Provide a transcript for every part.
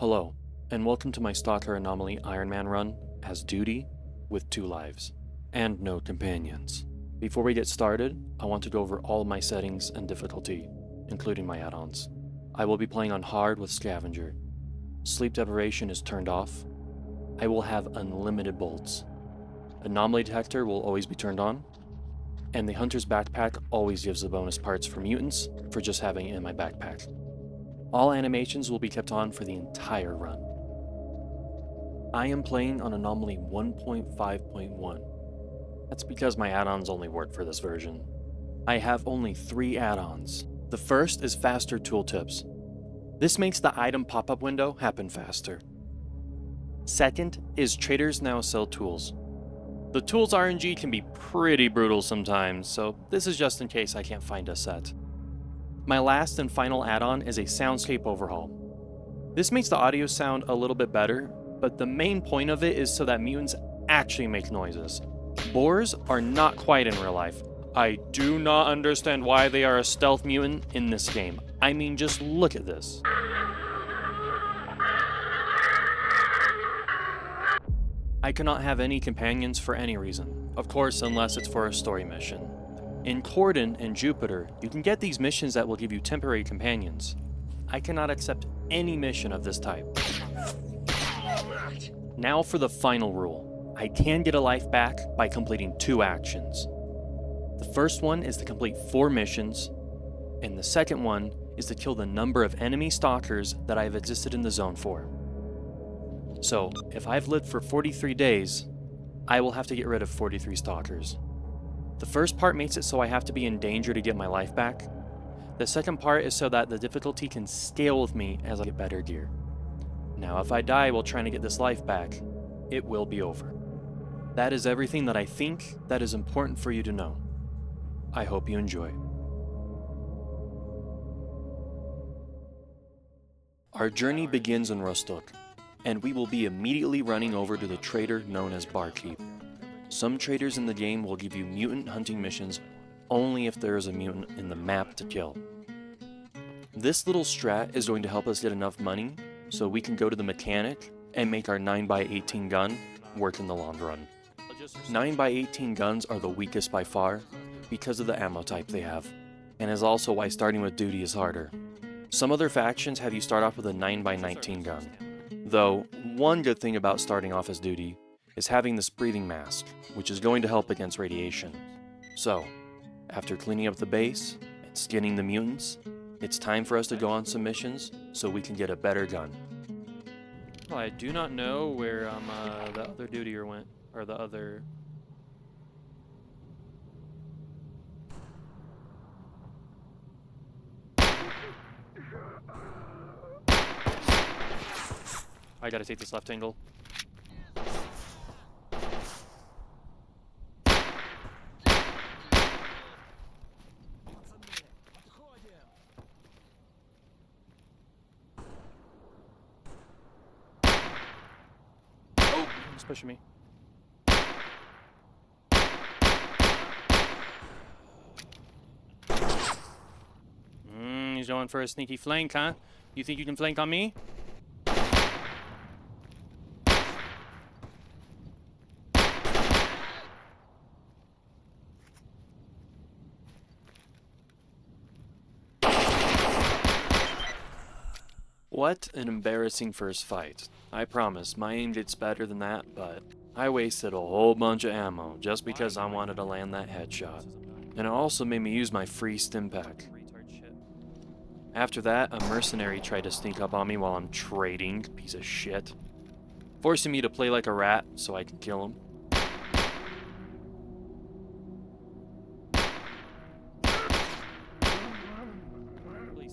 Hello, and welcome to my STALKER Anomaly Ironman run as Duty with 2 lives and no companions. Before we get started, I want to go over all my settings and difficulty, including my add-ons. I will be playing on hard with Scavenger. Sleep deprivation is turned off. I will have unlimited bolts. Anomaly detector will always be turned on. And the Hunter's backpack always gives the bonus parts for mutants for just having it in my backpack. All animations will be kept on for the entire run. I am playing on Anomaly 1.5.1. That's because my add-ons only work for this version. I have only 3 add-ons. The first is faster tooltips. This makes the item pop-up window happen faster. Second is traders now sell tools. The tools RNG can be pretty brutal sometimes, so this is just in case I can't find a set. My last and final add-on is a soundscape overhaul. This makes the audio sound a little bit better, but the main point of it is so that mutants actually make noises. Boars are not quiet in real life. I do not understand why they are a stealth mutant in this game. I mean, just look at this. I cannot have any companions for any reason, of course unless it's for a story mission. In Corden and Jupiter, you can get these missions that will give you temporary companions. I cannot accept any mission of this type. Now for the final rule. I can get a life back by completing 2 actions. The first one is to complete 4 missions, and the second one is to kill the number of enemy stalkers that I have existed in the zone for. So, if I've lived for 43 days, I will have to get rid of 43 stalkers. The first part makes it so I have to be in danger to get my life back. The second part is so that the difficulty can scale with me as I get better gear. Now if I die while trying to get this life back, it will be over. That is everything that I think that is important for you to know. I hope you enjoy. Our journey begins in Rostock, and we will be immediately running over to the trader known as Barkeep. Some traders in the game will give you mutant hunting missions only if there is a mutant in the map to kill. This little strat is going to help us get enough money so we can go to the mechanic and make our 9x18 gun work in the long run. 9x18 guns are the weakest by far because of the ammo type they have, and is also why starting with Duty is harder. Some other factions have you start off with a 9x19 gun. Though, one good thing about starting off as Duty is having this breathing mask, which is going to help against radiation. So, after cleaning up the base and skinning the mutants, it's time for us to go on some missions so we can get a better gun. Well, I do not know where the other dutier went, or the other... I gotta take this left angle. Oh, he's pushing me. He's going for a sneaky flank, huh? You think you can flank on me? What an embarrassing first fight. I promise, my aim gets better than that, but I wasted a whole bunch of ammo just because I wanted to land that headshot. And it also made me use my free stim pack. After that, a mercenary tried to sneak up on me while I'm trading, piece of shit. Forcing me to play like a rat so I can kill him.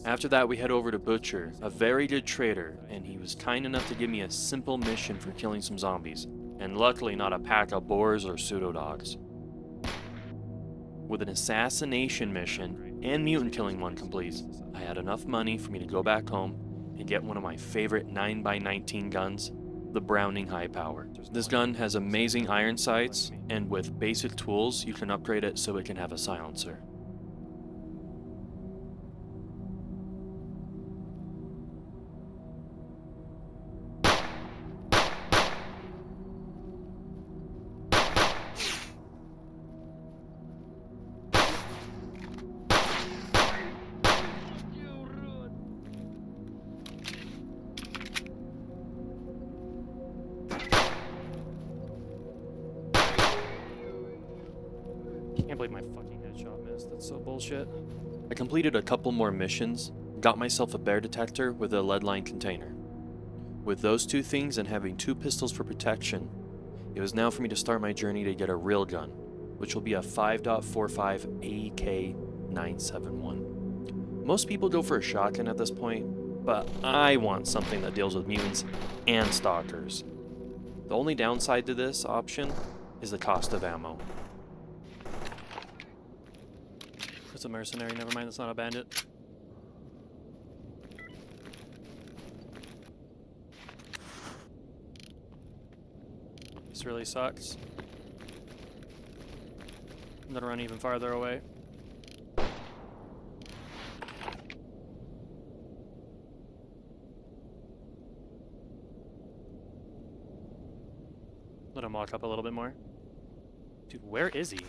After that, we head over to Butcher, a very good trader, and he was kind enough to give me a simple mission for killing some zombies, and luckily not a pack of boars or pseudo-dogs. With an assassination mission and mutant killing one complete, I had enough money for me to go back home and get one of my favorite 9x19 guns, the Browning High Power. This gun has amazing iron sights, and with basic tools you can upgrade it so it can have a silencer. Can't believe my fucking headshot missed. That's so bullshit. I completed a couple more missions, got myself a bear detector with a lead-lined container. With those two things and having 2 pistols for protection, it was now for me to start my journey to get a real gun, which will be a 5.45 AK-971. Most people go for a shotgun at this point, but I want something that deals with mutants and stalkers. The only downside to this option is the cost of ammo. It's a mercenary, never mind, it's not a bandit. This really sucks. I'm gonna run even farther away. Let him walk up a little bit more. Dude, where is he?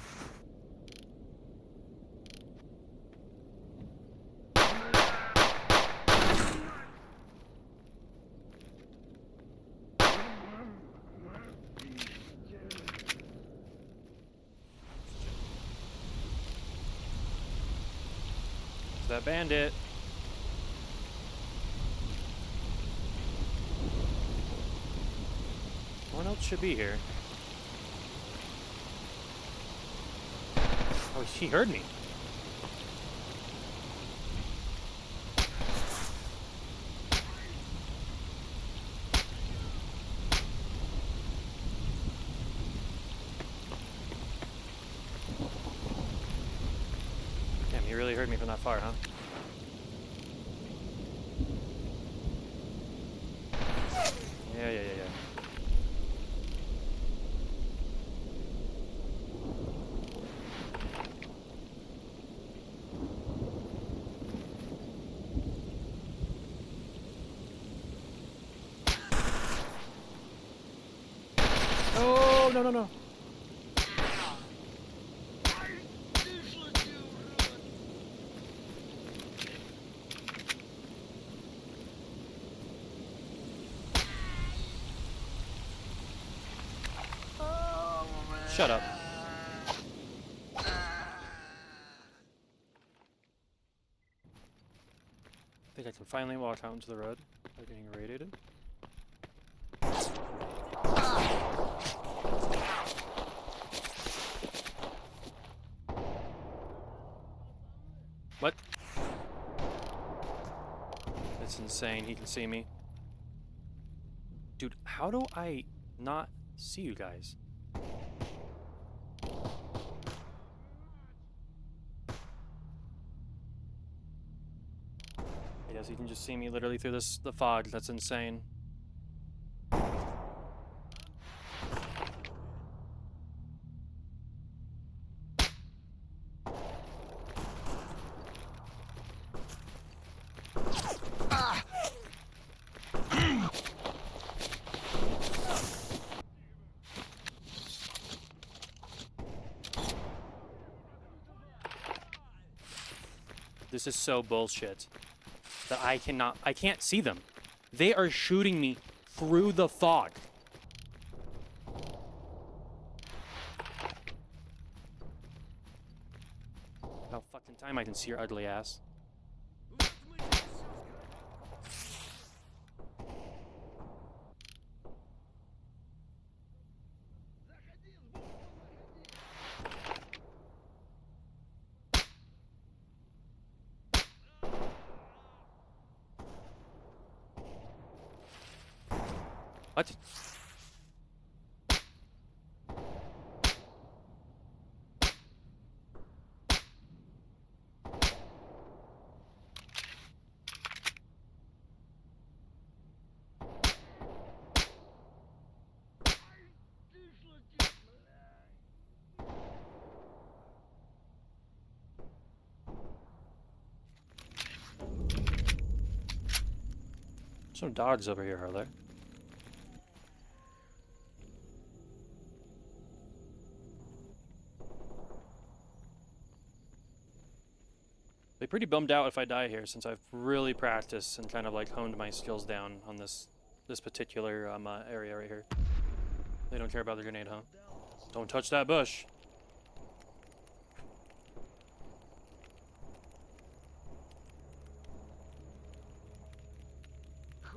It's that bandit. No one else should be here. Oh, he heard me. Damn, he really heard me from that far, huh? Yeah. Oh, no. Shut up. I think I can finally walk out into the road without getting irradiated. What? That's insane. He can see me. Dude, how do I not see you guys? Yes, you can just see me literally through the fog. That's insane. This is so bullshit that I can't see them. They are shooting me through the fog. About fucking time I can see your ugly ass. What? There's no dogs over here, are there? They're pretty bummed out if I die here, since I've really practiced and kind of like honed my skills down on this particular area right here. They don't care about the grenade, huh? Don't touch that bush.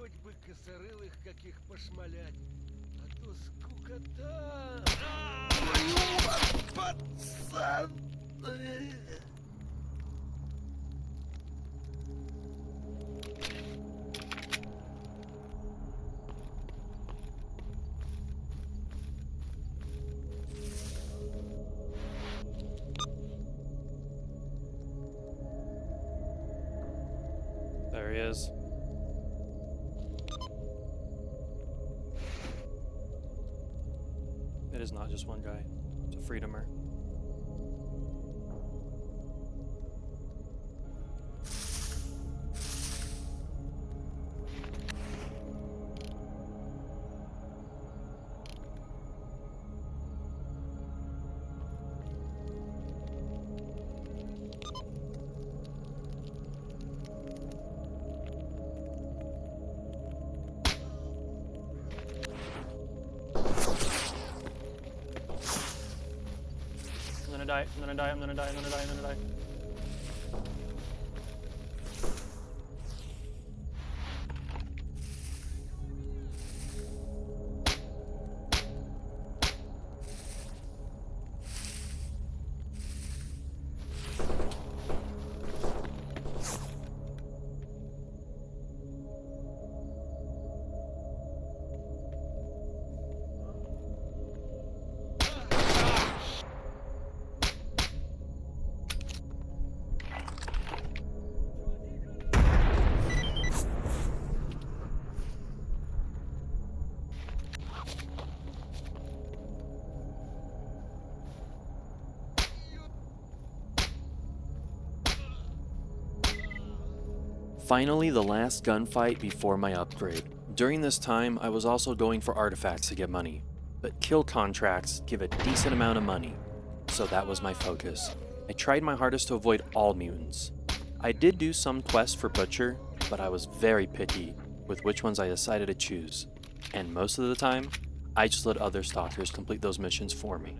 Хоть бы косорылых каких пошмалять, а то скукота. Пацан! There he is. It is not just one guy. It's a freedomer. I'm gonna die, I'm gonna die, I'm gonna die, I'm gonna die. Finally, the last gunfight before my upgrade. During this time, I was also going for artifacts to get money, but kill contracts give a decent amount of money, so that was my focus. I tried my hardest to avoid all mutants. I did do some quests for Butcher, but I was very picky with which ones I decided to choose, and most of the time, I just let other stalkers complete those missions for me.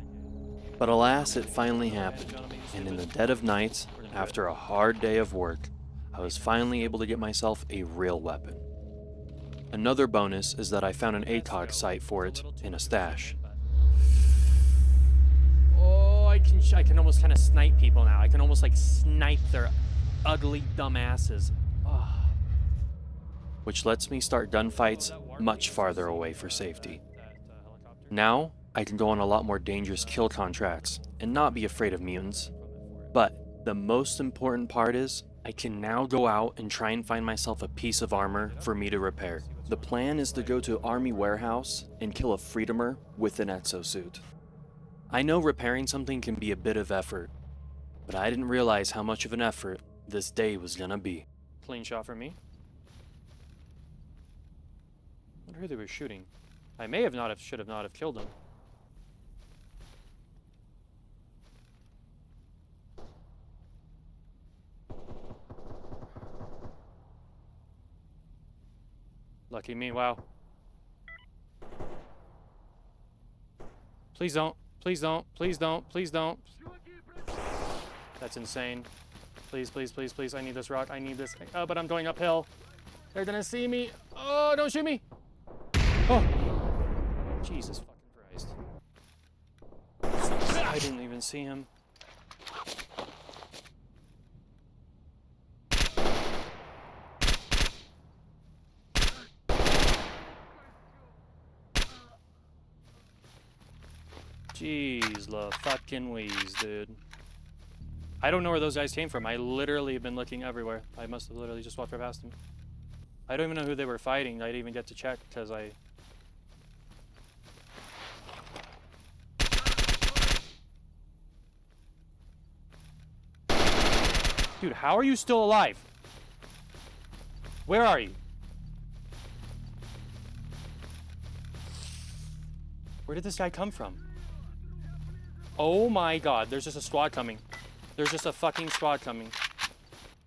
But alas, it finally happened, and in the dead of night, after a hard day of work, I was finally able to get myself a real weapon. Another bonus is that I found an ACOG site for it in a stash. Oh, I can almost kind of snipe people now. I can almost like snipe their ugly dumb asses. Oh. Which lets me start gunfights much farther away for safety. Now, I can go on a lot more dangerous kill contracts and not be afraid of mutants. But the most important part is, I can now go out and try and find myself a piece of armor for me to repair. The plan is to go to Army Warehouse and kill a freedomer with an exosuit. I know repairing something can be a bit of effort, but I didn't realize how much of an effort this day was gonna be. Clean shot for me. I wonder who they were shooting. I may have should have not have killed him. Lucky me, wow. Please don't, please don't, please don't, please don't. That's insane. Please, please, please, please, I need this rock, I need this. Oh, but I'm going uphill. They're gonna see me. Oh, don't shoot me. Oh, Jesus fucking Christ. I didn't even see him. Jeez, la fucking Louise, dude. I don't know where those guys came from. I literally have been looking everywhere. I must have literally just walked right past them. I don't even know who they were fighting. I didn't even get to check because I... Dude, how are you still alive? Where are you? Where did this guy come from? Oh my god, there's just a squad coming. There's just a fucking squad coming.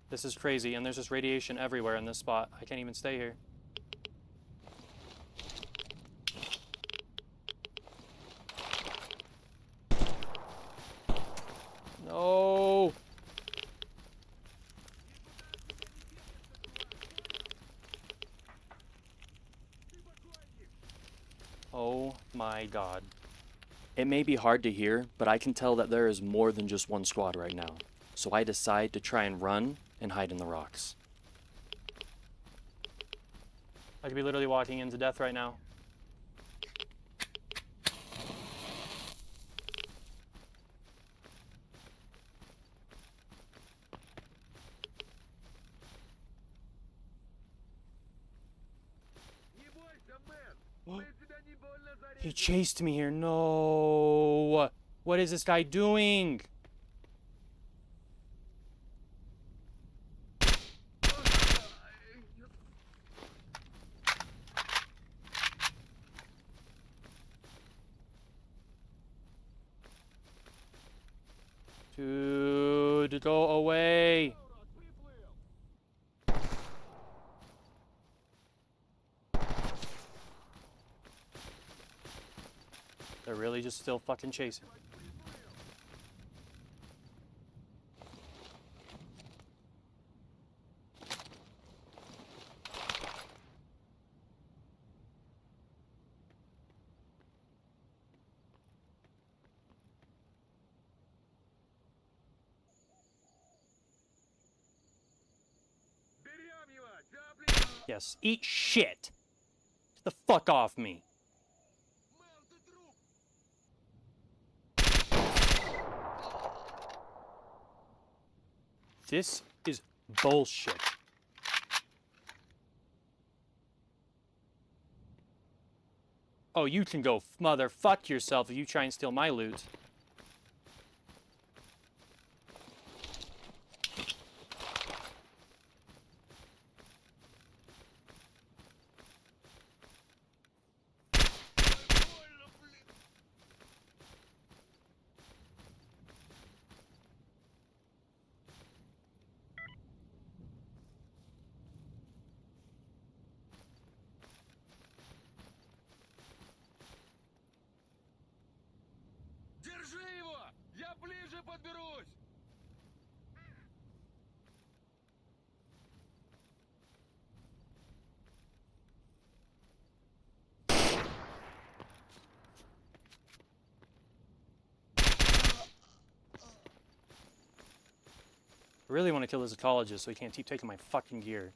This is crazy, and there's just radiation everywhere in this spot. I can't even stay here. No! Oh my god. It may be hard to hear, but I can tell that there is more than just one squad right now. So I decide to try and run and hide in the rocks. I could be literally walking into death right now. Не бойся, мэн! Мы тебя не больно He зарезали! chased me here. No. What is this guy doing? Dude, go away. Урод, приплыл! They're really just still fucking chasing. Берем его! Цапли! Yes, eat shit. Get the fuck off me. Мэн, ты труп! This is bullshit. Oh, you can go motherfuck yourself if you try and steal my loot. Больно, блин! Держи его! Я ближе подберусь! I really want to kill this ecologist so he can't keep taking my fucking gear.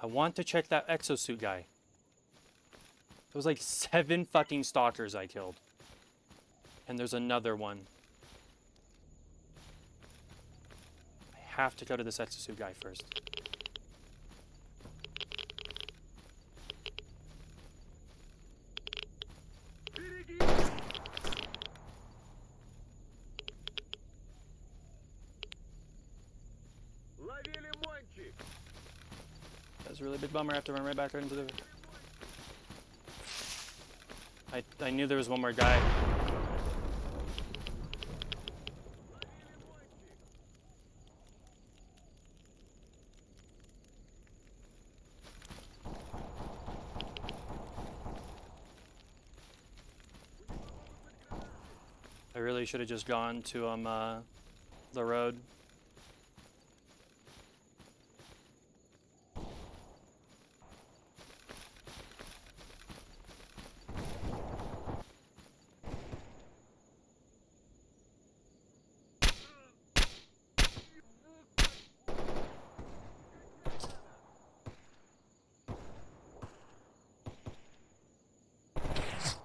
I want to check that exosuit guy. It was like 7 fucking stalkers I killed. And there's another one. I have to go to this exosuit guy first. Береги! Лови лимончик! That's a really big bummer. I have to run right back into the... I knew there was one more guy. I really should have just gone to the road.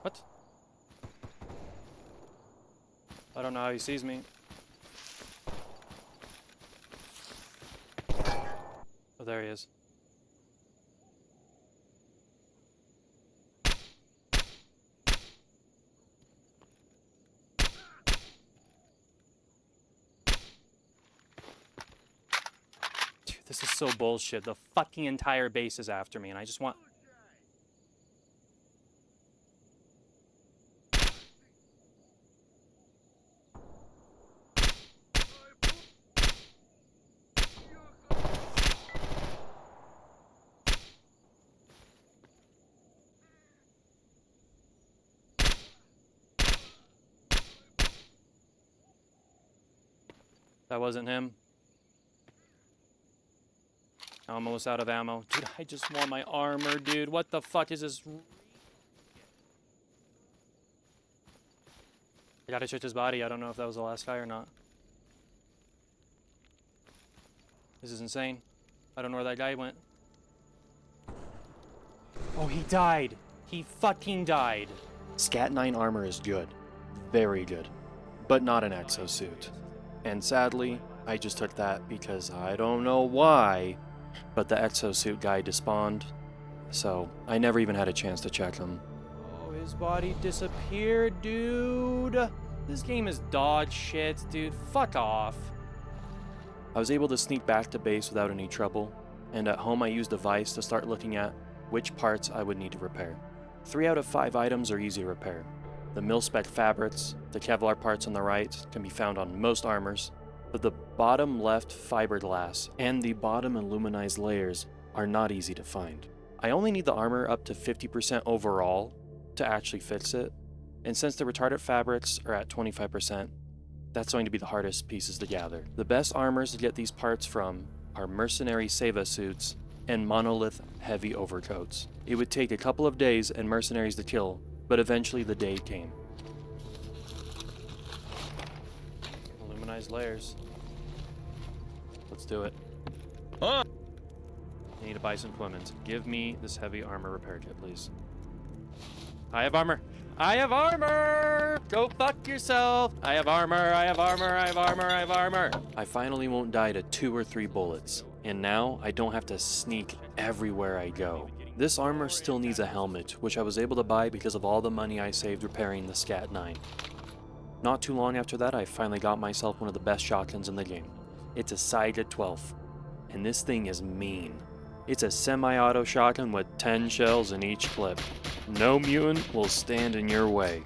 What? I don't know how he sees me. Oh, there he is. Dude, this is so bullshit. The fucking entire base is after me, and I just want... That wasn't him. I'm almost out of ammo. Dude, I just want my armor, dude. What the fuck is this? I gotta check his body. I don't know if that was the last guy or not. This is insane. I don't know where that guy went. Oh, he died. He fucking died. Scat 9 armor is good. Very good. But not an exosuit. And sadly, I just took that because I don't know why, but the exosuit guy despawned, so I never even had a chance to check him. Oh, his body disappeared, dude. This game is dog shit, dude. Fuck off. I was able to sneak back to base without any trouble, and at home I used a device to start looking at which parts I would need to repair. 3 out of 5 items are easy to repair. The mil-spec fabrics, the Kevlar parts on the right, can be found on most armors, but the bottom left fiberglass and the bottom aluminized layers are not easy to find. I only need the armor up to 50% overall to actually fix it, and since the retardant fabrics are at 25%, that's going to be the hardest pieces to gather. The best armors to get these parts from are mercenary Seva suits and monolith heavy overcoats. It would take a couple of days and mercenaries to kill, but eventually the day came. Aluminized layers. Let's do it. I need to buy some equipment. Give me this heavy armor repair kit, please. I have armor! I have armor! Go fuck yourself! I have armor, I have armor, I have armor, I have armor! I finally won't die to 2 or 3 bullets, and now I don't have to sneak everywhere I go. This armor still needs a helmet, which I was able to buy because of all the money I saved repairing the Scat 9. Not too long after that, I finally got myself one of the best shotguns in the game. It's a Saiga 12, and this thing is mean. It's a semi-auto shotgun with 10 shells in each clip. No mutant will stand in your way.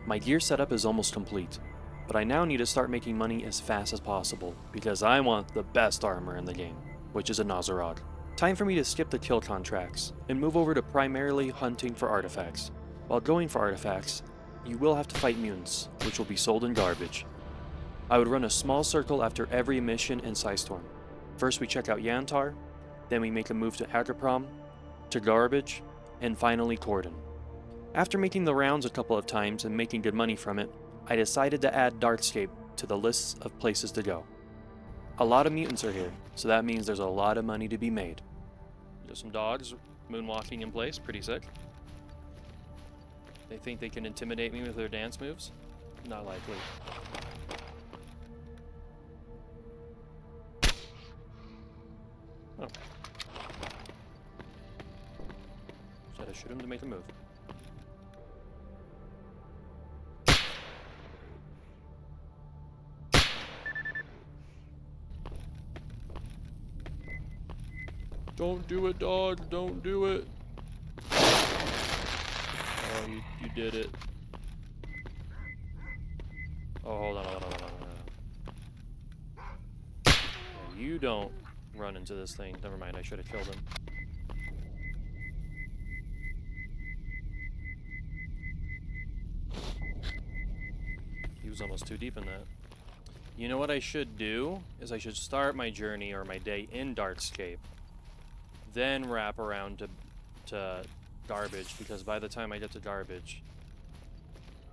My gear setup is almost complete, but I now need to start making money as fast as possible because I want the best armor in the game, which is a Nosarog. Time for me to skip the kill contracts and move over to primarily hunting for artifacts. While going for artifacts, you will have to fight mutants, which will be sold in garbage. I would run a small circle after every mission in Psystorm. First we check out Yantar, then we make a move to Agaprom, to Garbage, and finally Cordon. After making the rounds a couple of times and making good money from it, I decided to add Darkscape to the lists of places to go. A lot of mutants are here, so that means there's a lot of money to be made. There's some dogs moonwalking in place, pretty sick. They think they can intimidate me with their dance moves? Not likely. Oh. Should I shoot him to make a move? Don't do it, dog. Don't do it. Oh, you did it. Oh, hold on. Yeah, you don't run into this thing. Never mind, I should have killed him. He was almost too deep in that. You know what I should do? Is I should start my journey or my day in Darkscape. Then wrap around to Garbage, because by the time I get to Garbage,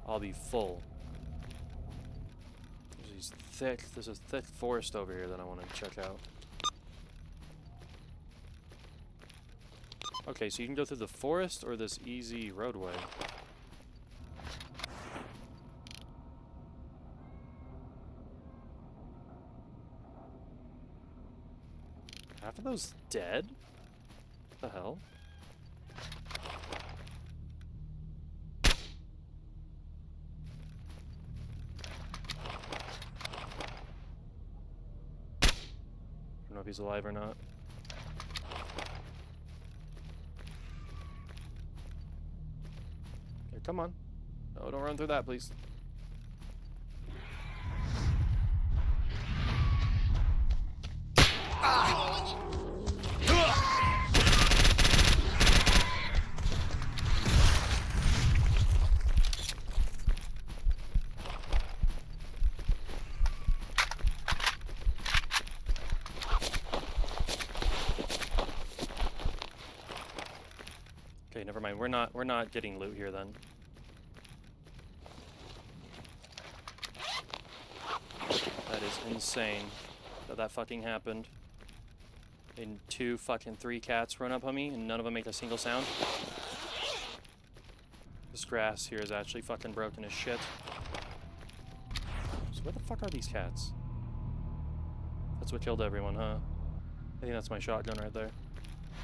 I'll be full. There's a thick forest over here that I want to check out. Okay, so you can go through the forest or this easy roadway. Half of those dead? What the hell? I don't know if he's alive or not. Okay, come on. No, don't run through that, please. Okay, never mind. We're not getting loot here then. That is insane that fucking happened. And 3 cats run up on me and none of them make a single sound. This grass here is actually fucking broken as shit. So where the fuck are these cats? That's what killed everyone, huh? I think that's my shotgun right there.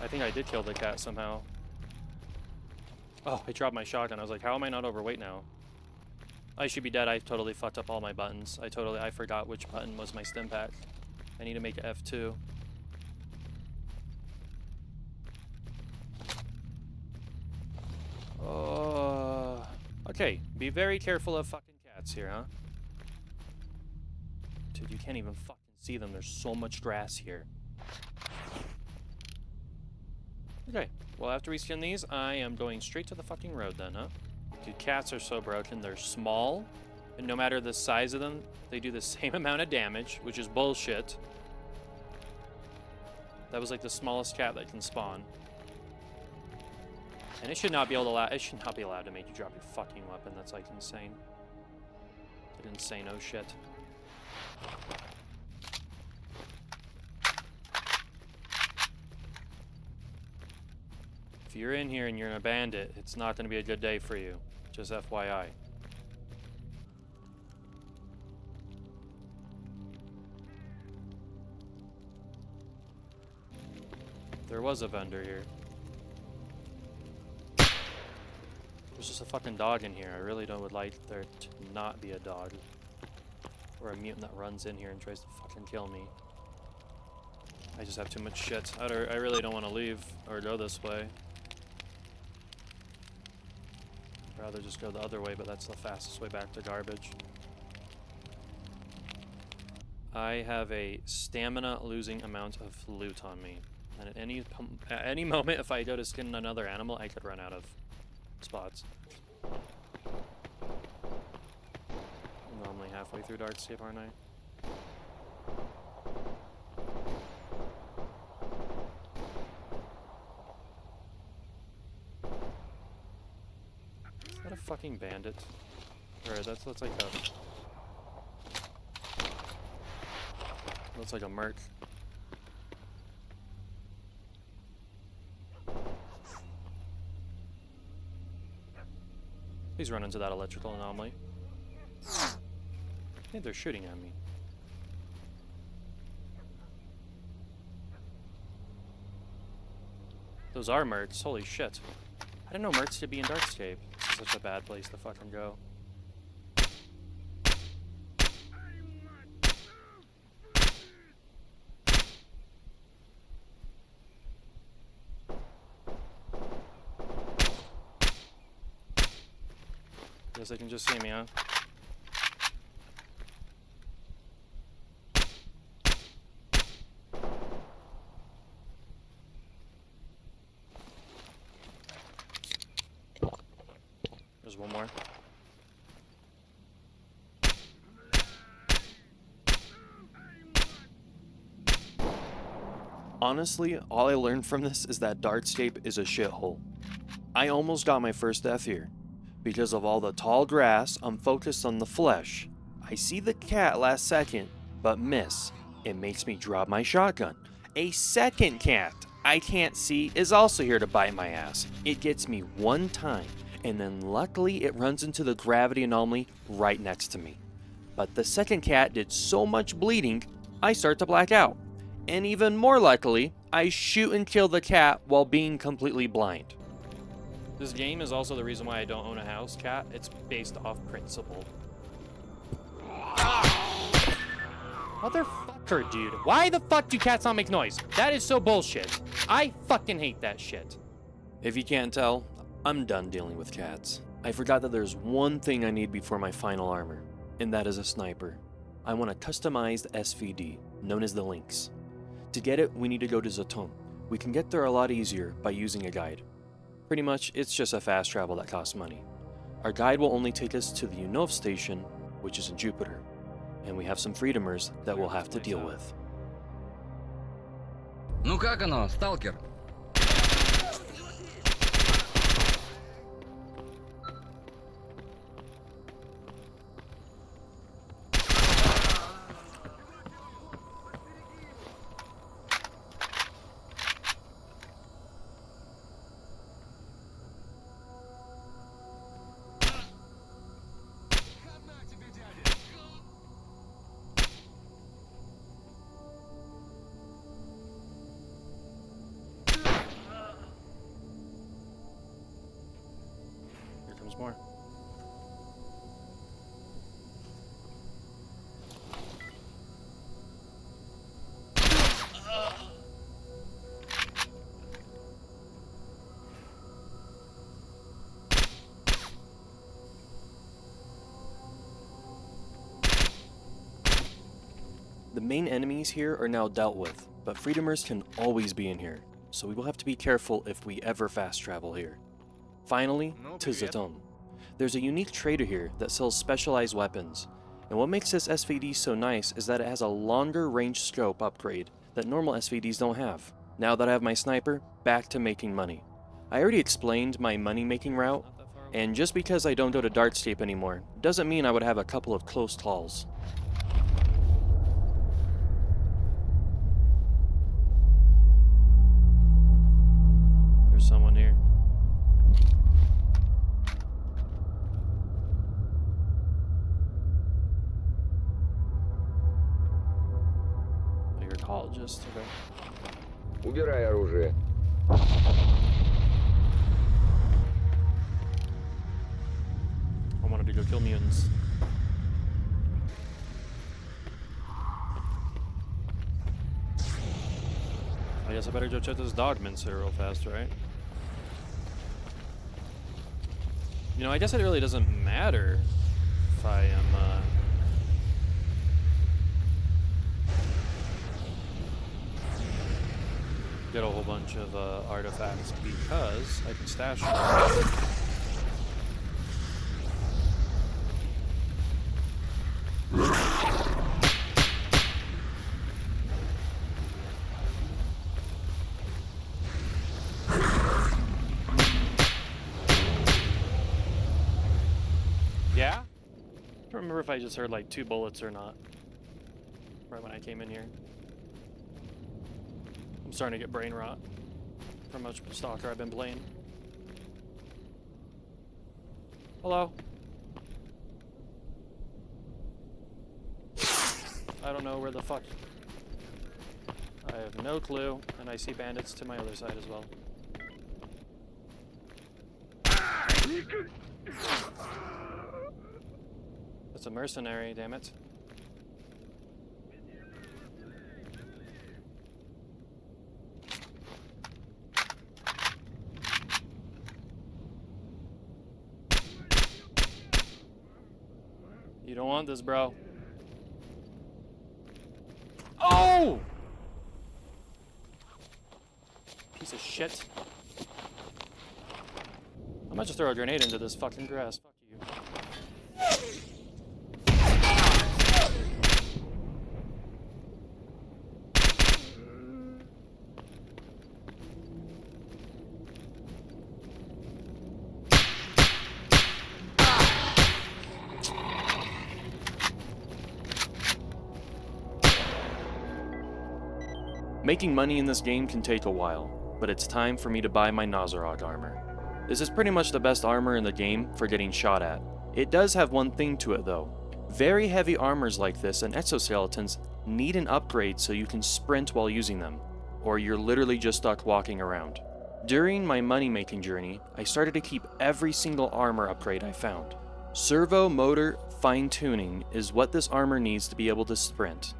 I think I did kill the cat somehow. Oh, I dropped my shotgun. I was like, how am I not overweight now? I should be dead. I totally fucked up all my buttons. I forgot which button was my stim pack. I need to make it F2. Okay, be very careful of fucking cats here, huh? Dude, you can't even fucking see them. There's so much grass here. Okay, well after we skin these, I am going straight to the fucking road then, huh? Dude, cats are so broken. They're small, and no matter the size of them, they do the same amount of damage, which is bullshit. That was like the smallest cat that can spawn. And it should not be allowed to make you drop your fucking weapon. That's like insane. It's insane, oh shit. If you're in here and you're a bandit, it's not going to be a good day for you. Just FYI. There was a vendor here. There's just a fucking dog in here. I really would like there to not be a dog. Or a mutant that runs in here and tries to fucking kill me. I just have too much shit. I really don't want to leave or go this way. I'd rather just go the other way, but that's the fastest way back to garbage. I have a stamina losing amount of loot on me. And at any moment, if I go to skin another animal, I could run out of spots. I'm normally halfway through Darkscape, aren't I? Is that a fucking bandit? Or that looks like a... looks like a merc. Please run into that electrical anomaly. I think they're shooting at me. Those are mercs. Holy shit. I didn't know mercs could be in Darkscape. This is such a bad place to fucking go. Guess they can just see me, huh? There's one more. Honestly, all I learned from this is that Darkscape is a shithole. I almost got my first death here. Because of all the tall grass, I'm focused on the flesh. I see the cat last second, but miss. It makes me drop my shotgun. A second cat I can't see is also here to bite my ass. It gets me one time, and then luckily it runs into the gravity anomaly right next to me. But the second cat did so much bleeding, I start to black out. And even more luckily, I shoot and kill the cat while being completely blind. This game is also the reason why I don't own a house cat. It's based off principle. Motherfucker, dude. Why the fuck do cats not make noise? That is so bullshit. I fucking hate that shit. If you can't tell, I'm done dealing with cats. I forgot that there's one thing I need before my final armor, and that is a sniper. I want a customized SVD, known as the Lynx. To get it, we need to go to Zaton. We can get there a lot easier by using a guide. Pretty much, it's just a fast travel that costs money. Our guide will only take us to the Unov station, which is in Jupiter, and we have some freedomers that we'll have to deal with. Ну как оно, сталкер? There's more. The main enemies here are now dealt with, but Freedomers can always be in here, so we will have to be careful if we ever fast travel here. Finally, to Zaton. There's a unique trader here that sells specialized weapons, and what makes this SVD so nice is that it has a longer range scope upgrade that normal SVDs don't have. Now that I have my sniper, back to making money. I already explained my money making route, and just because I don't go to Dartscape anymore, doesn't mean I would have a couple of close calls. There's someone here. Oh, you're a collegist, okay. Убирай оружие. I wanted to go kill mutants. I guess I better go check this dog mincer real fast, right? You know, I guess it really doesn't matter if I am, get a whole bunch of, artifacts because I can stash them. Yeah? I don't remember if I just heard like 2 bullets or not. Right when I came in here. I'm starting to get brain rot from how much Stalker I've been playing. Hello? I don't know where the fuck. I have no clue, and I see bandits to my other side as well. It's a mercenary, damn it. You don't want this, bro. Oh! Piece of shit. I might just throw a grenade into this fucking grass. Fuck you. Making money in this game can take a while, but it's time for me to buy my Nazarok armor. This is pretty much the best armor in the game for getting shot at. It does have one thing to it though. Very heavy armors like this and exoskeletons need an upgrade so you can sprint while using them, or you're literally just stuck walking around. During my money making journey, I started to keep every single armor upgrade I found. Servo motor fine tuning is what this armor needs to be able to sprint.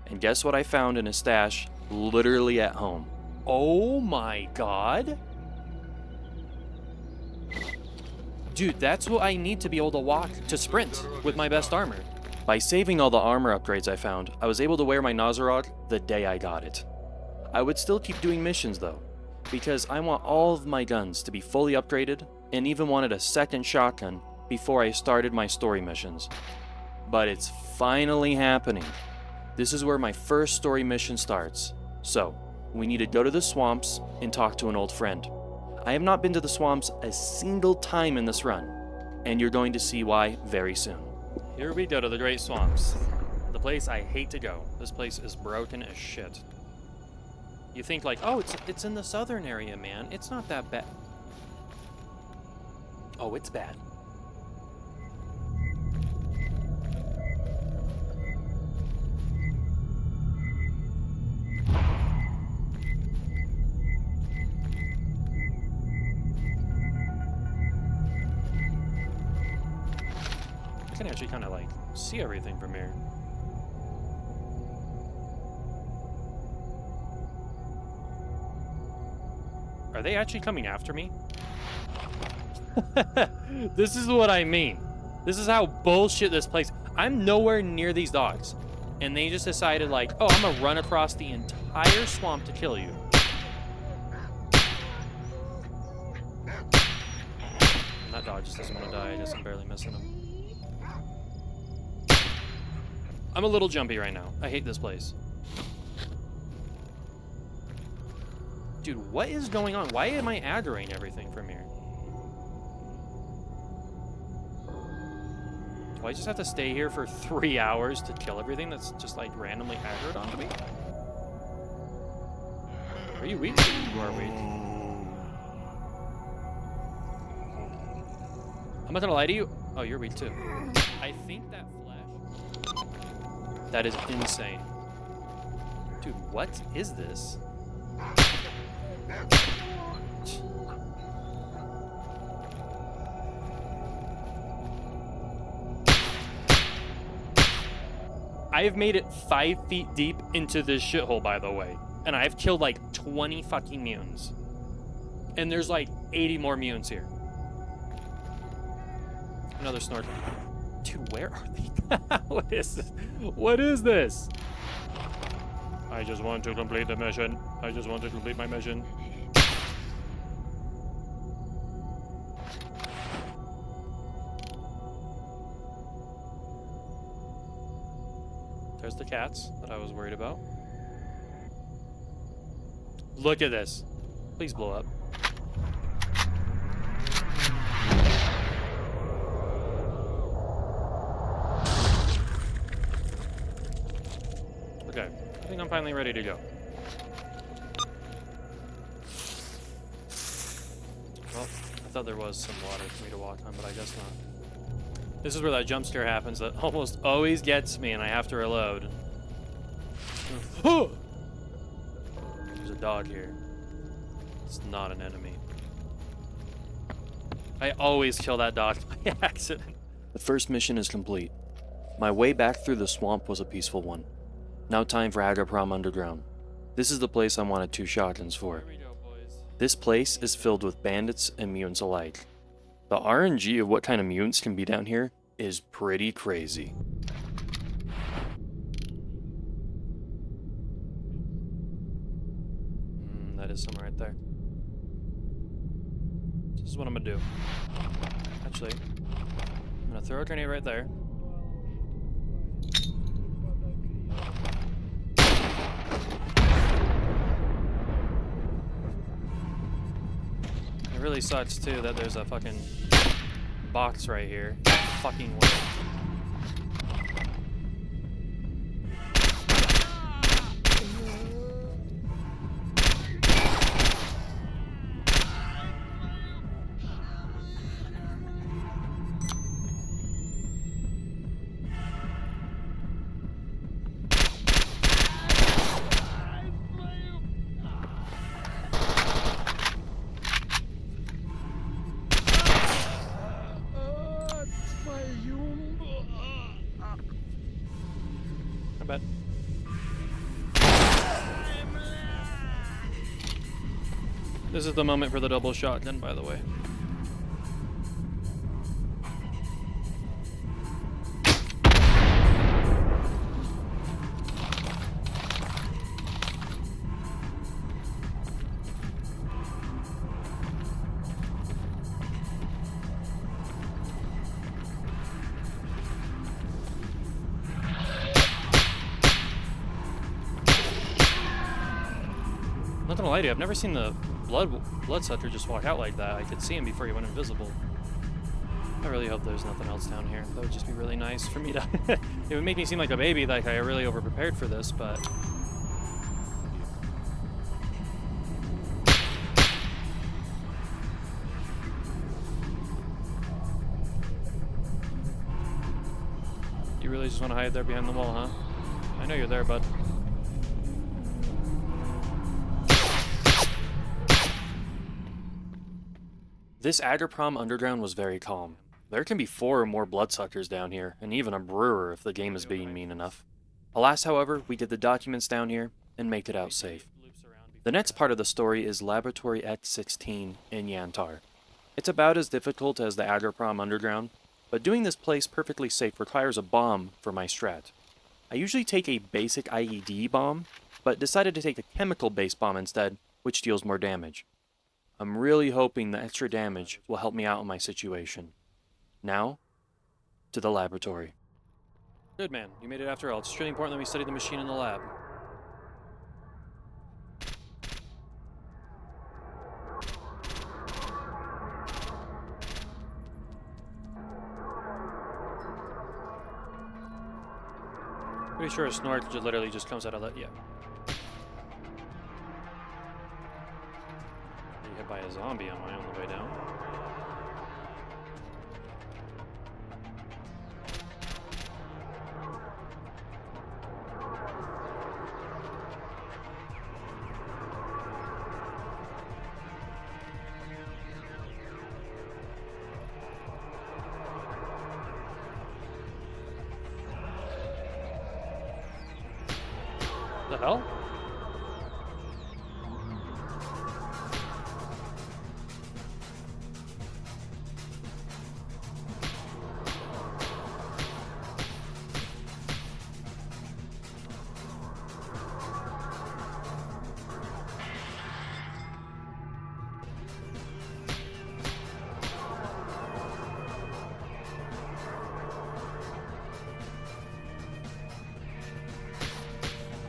And guess what I found in a stash literally at home? Oh my god! Dude, that's what I need to be able to walk, to sprint, with my best armor. By saving all the armor upgrades I found, I was able to wear my Nazarok the day I got it. I would still keep doing missions though, because I want all of my guns to be fully upgraded, and even wanted a second shotgun before I started my story missions. But it's finally happening. This is where my first story mission starts. So, we need to go to the swamps and talk to an old friend. I have not been to the swamps a single time in this run, and you're going to see why very soon. Here we go to the Great Swamps. The place I hate to go. This place is broken as shit. You think like, oh, it's in the southern area, man. It's not that bad. Oh, it's bad. can actually kind of like see everything from here. Are they actually coming after me? This is what I mean. This is how bullshit this place. I'm nowhere near these dogs. And they just decided like, oh, I'm gonna run across the entire swamp to kill you. And that dog just doesn't want to die. I guess I'm barely missing him. I'm a little jumpy right now. I hate this place. Dude, what is going on? Why am I aggroing everything from here? Do I just have to stay here for 3 hours to kill everything that's just like randomly aggroed onto me? Are you weak? You are weak. I'm not gonna lie to you. Oh, you're weak too. I think that flesh... That is insane. Dude, what is this? I have made it 5 feet deep into this shithole, by the way. And I've killed like 20 fucking mutants. And there's like 80 more mutants here. Another snorkel. Dude, where are they? What is this? What is this? I just want to complete the mission. I just want to complete my mission. There's the cats that I was worried about. Look at this. Please blow up. Okay, I think I'm finally ready to go. Well, I thought there was some water for me to walk on, but I guess not. This is where that jump scare happens that almost always gets me and I have to reload. There's a dog here. It's not an enemy. I always kill that dog by accident. The first mission is complete. My way back through the swamp was a peaceful one. Now time for Agroprom Underground. This is the place I wanted 2 shotguns for. Here we go, boys. This place is filled with bandits and mutants alike. The RNG of what kind of mutants can be down here is pretty crazy. That is somewhere right there. This is what I'm gonna do. Actually, I'm gonna throw a grenade right there. It really sucks too that there's a fucking box right here. Fucking way. I bet. This is the moment for the double shotgun, by the way. Not gonna lie to you, I've never seen the bloodsucker just walk out like that. I could see him before he went invisible. I really hope there's nothing else down here. That would just be really nice for me to... It would make me seem like a baby, like I really over-prepared for this, but... You really just want to hide there behind the wall, huh? I know you're there, bud. This Agroprom Underground was very calm. There can be 4 or more bloodsuckers down here, and even a brewer if the game is being mean enough. Alas, however, we did the documents down here and made it out safe. The next part of the story is Laboratory X16 in Yantar. It's about as difficult as the Agroprom Underground, but doing this place perfectly safe requires a bomb for my strat. I usually take a basic IED bomb, but decided to take a chemical-based bomb instead, which deals more damage. I'm really hoping the extra damage will help me out in my situation. Now, to the laboratory. Good man, you made it after all. It's extremely important that we study the machine in the lab. Pretty sure a snort literally just comes out of that, yeah. Getting hit by a zombie on the way down. The hell?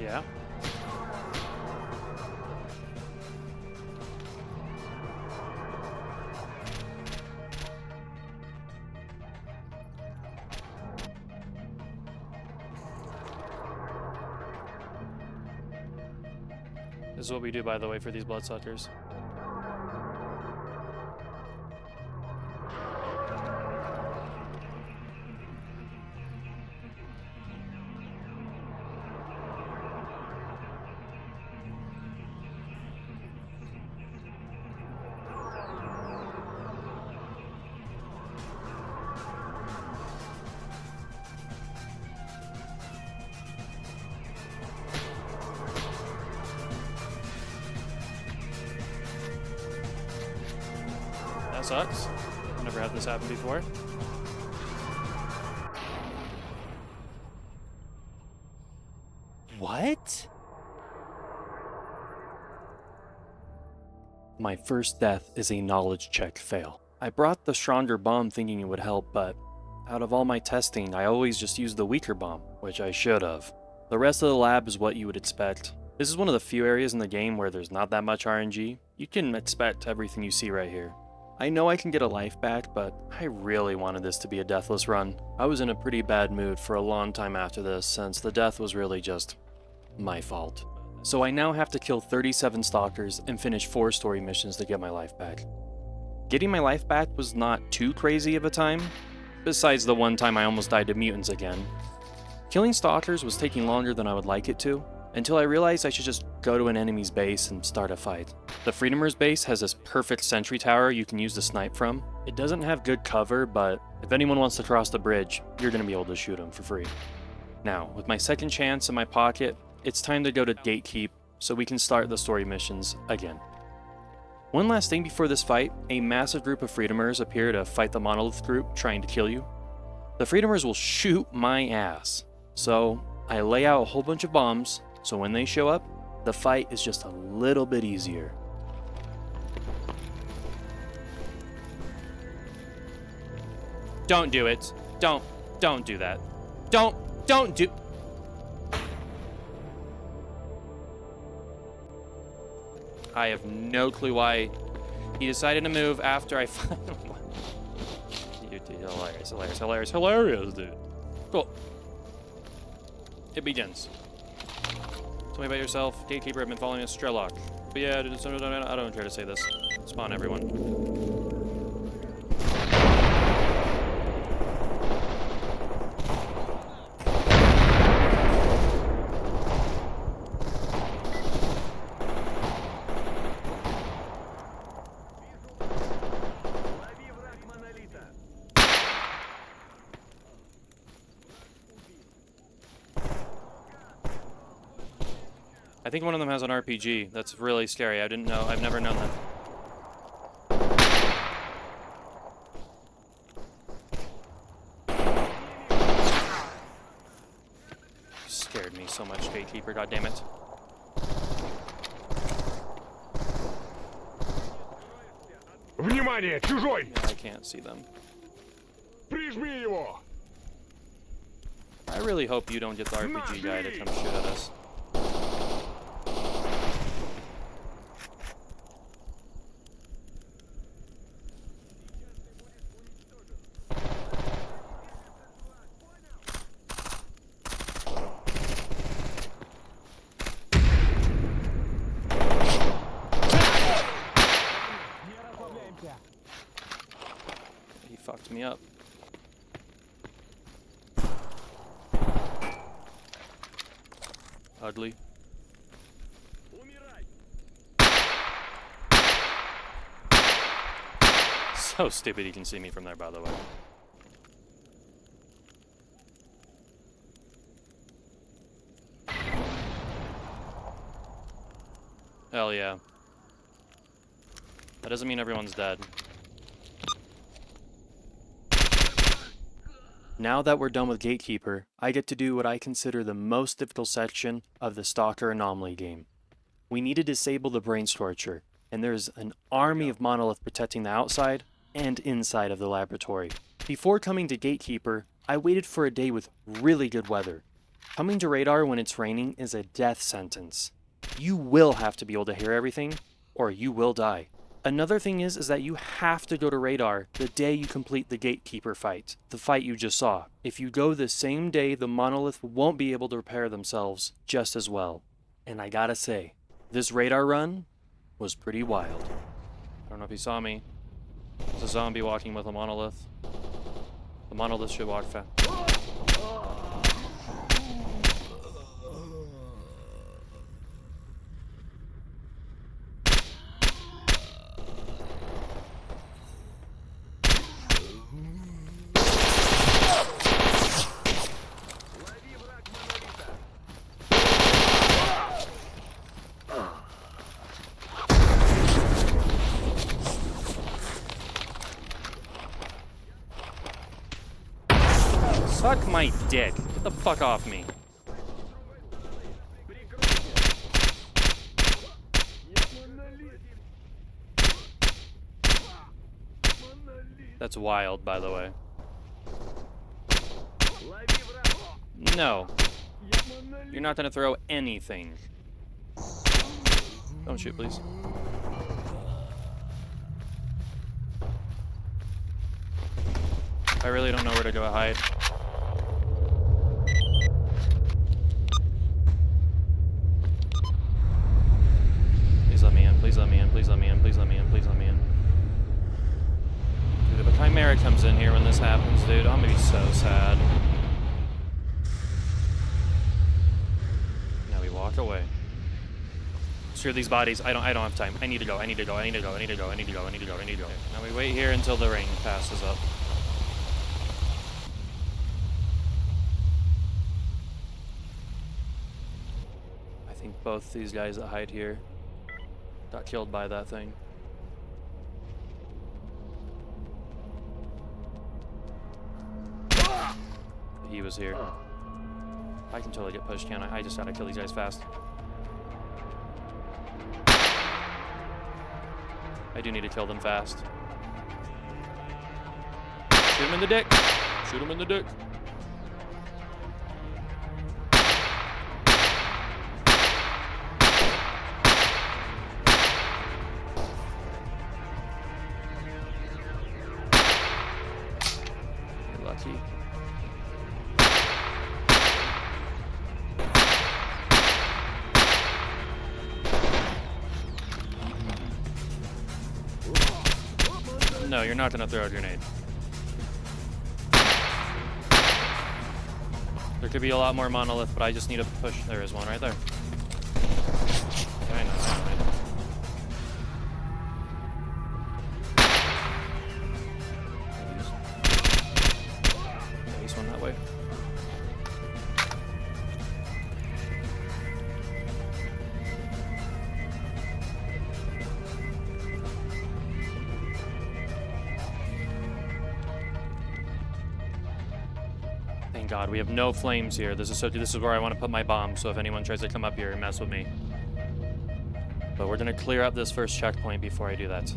Yeah. This is what we do, by the way, for these bloodsuckers. That sucks. I've never had this happen before. What? My first death is a knowledge check fail. I brought the stronger bomb thinking it would help, but out of all my testing, I always just used the weaker bomb, which I should have. The rest of the lab is what you would expect. This is one of the few areas in the game where there's not that much RNG. You can expect everything you see right here. I know I can get a life back, but I really wanted this to be a deathless run. I was in a pretty bad mood for a long time after this, since the death was really just my fault. So I now have to kill 37 stalkers and finish 4 story missions to get my life back. Getting my life back was not too crazy of a time, besides the one time I almost died to mutants again. Killing stalkers was taking longer than I would like it to, until I realized I should just go to an enemy's base and start a fight. The Freedomers base has this perfect sentry tower you can use to snipe from. It doesn't have good cover, but if anyone wants to cross the bridge, you're going to be able to shoot them for free. Now, with my second chance in my pocket, it's time to go to Gatekeep so we can start the story missions again. One last thing before this fight, a massive group of Freedomers appear to fight the Monolith group trying to kill you. The Freedomers will shoot my ass, so I lay out a whole bunch of bombs, so when they show up, the fight is just a little bit easier. Don't do it. Don't do that. Don't do... I have no clue why he decided to move after I hilarious, dude. Cool. It begins. Tell me about yourself. Gatekeeper, I've been following a Strelok. But yeah, I don't care to say this. Spawn everyone. think one of them has an RPG. That's really scary. I didn't know. I've never known that. Scared me so much, Gatekeeper. God damn it. Внимание, чужой! Yeah, I can't see them. Прижми его! I really hope you don't get the RPG guy to come shoot at us. He fucked me up. Ugly. So stupid he can see me from there, by the way. Hell yeah. That doesn't mean everyone's dead. Now that we're done with Gatekeeper, I get to do what I consider the most difficult section of the STALKER Anomaly game. We need to disable the brain torture, and there's an army of monolith protecting the outside and inside of the laboratory. Before coming to Gatekeeper, I waited for a day with really good weather. Coming to radar when it's raining is a death sentence. You will have to be able to hear everything, or you will die. Another thing is that you have to go to radar the day you complete the Gatekeeper fight, the fight you just saw. If you go the same day, the monolith won't be able to repair themselves just as well. And I gotta say, this radar run was pretty wild. I don't know if you saw me. There's a zombie walking with a monolith. The monolith should walk fast. Suck my dick. Get the fuck off me. That's wild, by the way. No. You're not gonna throw anything. Don't shoot, please. I really don't know where to go hide. Please let me in, please let me in, please let me in, please let me in, please let me in. Dude, if a Chimera comes in here when this happens, dude, I'm gonna be so sad. Now we walk away. Screw these bodies. I don't have time. I need to go, I need to go, I need to go, I need to go, I need to go, I need to go, I need to go. Now we wait here until the rain passes up. I think both these guys that hide here got killed by that thing. He was here. I can totally get pushed, can't I? I just gotta kill these guys fast. I do need to kill them fast. Shoot him in the dick! Shoot him in the dick! You're lucky. No, you're not gonna throw a grenade. There could be a lot more monolith, but I just need to push. There is one right there. I know. There's one that way. Thank God, we have no flames here. This is where I want to put my bomb, so if anyone tries to come up here and mess with me. But we're gonna clear up this first checkpoint before I do that.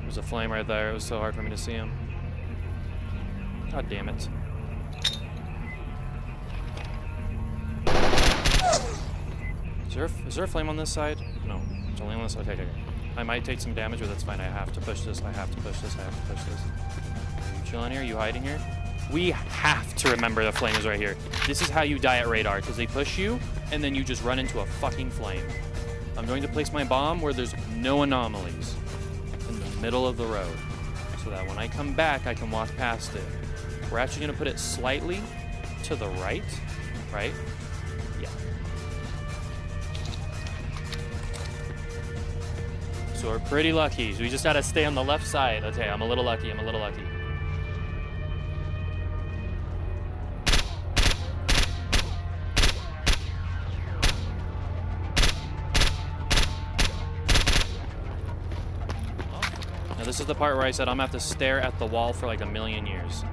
There's a flame right there. It was so hard for me to see him. God damn it. Is there a flame on this side? No. It's only on this side. Okay. I might take some damage, but that's fine. I have to push this. I have to push this. I have to push this. Are you chilling here? You hiding here? We have to remember the flame is right here. This is how you die at radar, because they push you, and then you just run into a fucking flame. I'm going to place my bomb where there's no anomalies. In the middle of the road. So that when I come back, I can walk past it. We're actually going to put it slightly to the right. Right? Yeah. So we're pretty lucky. We just gotta stay on the left side. Okay, I'm a little lucky. I'm a little lucky. Now this is the part where I said I'm gonna have to stare at the wall for like a million years.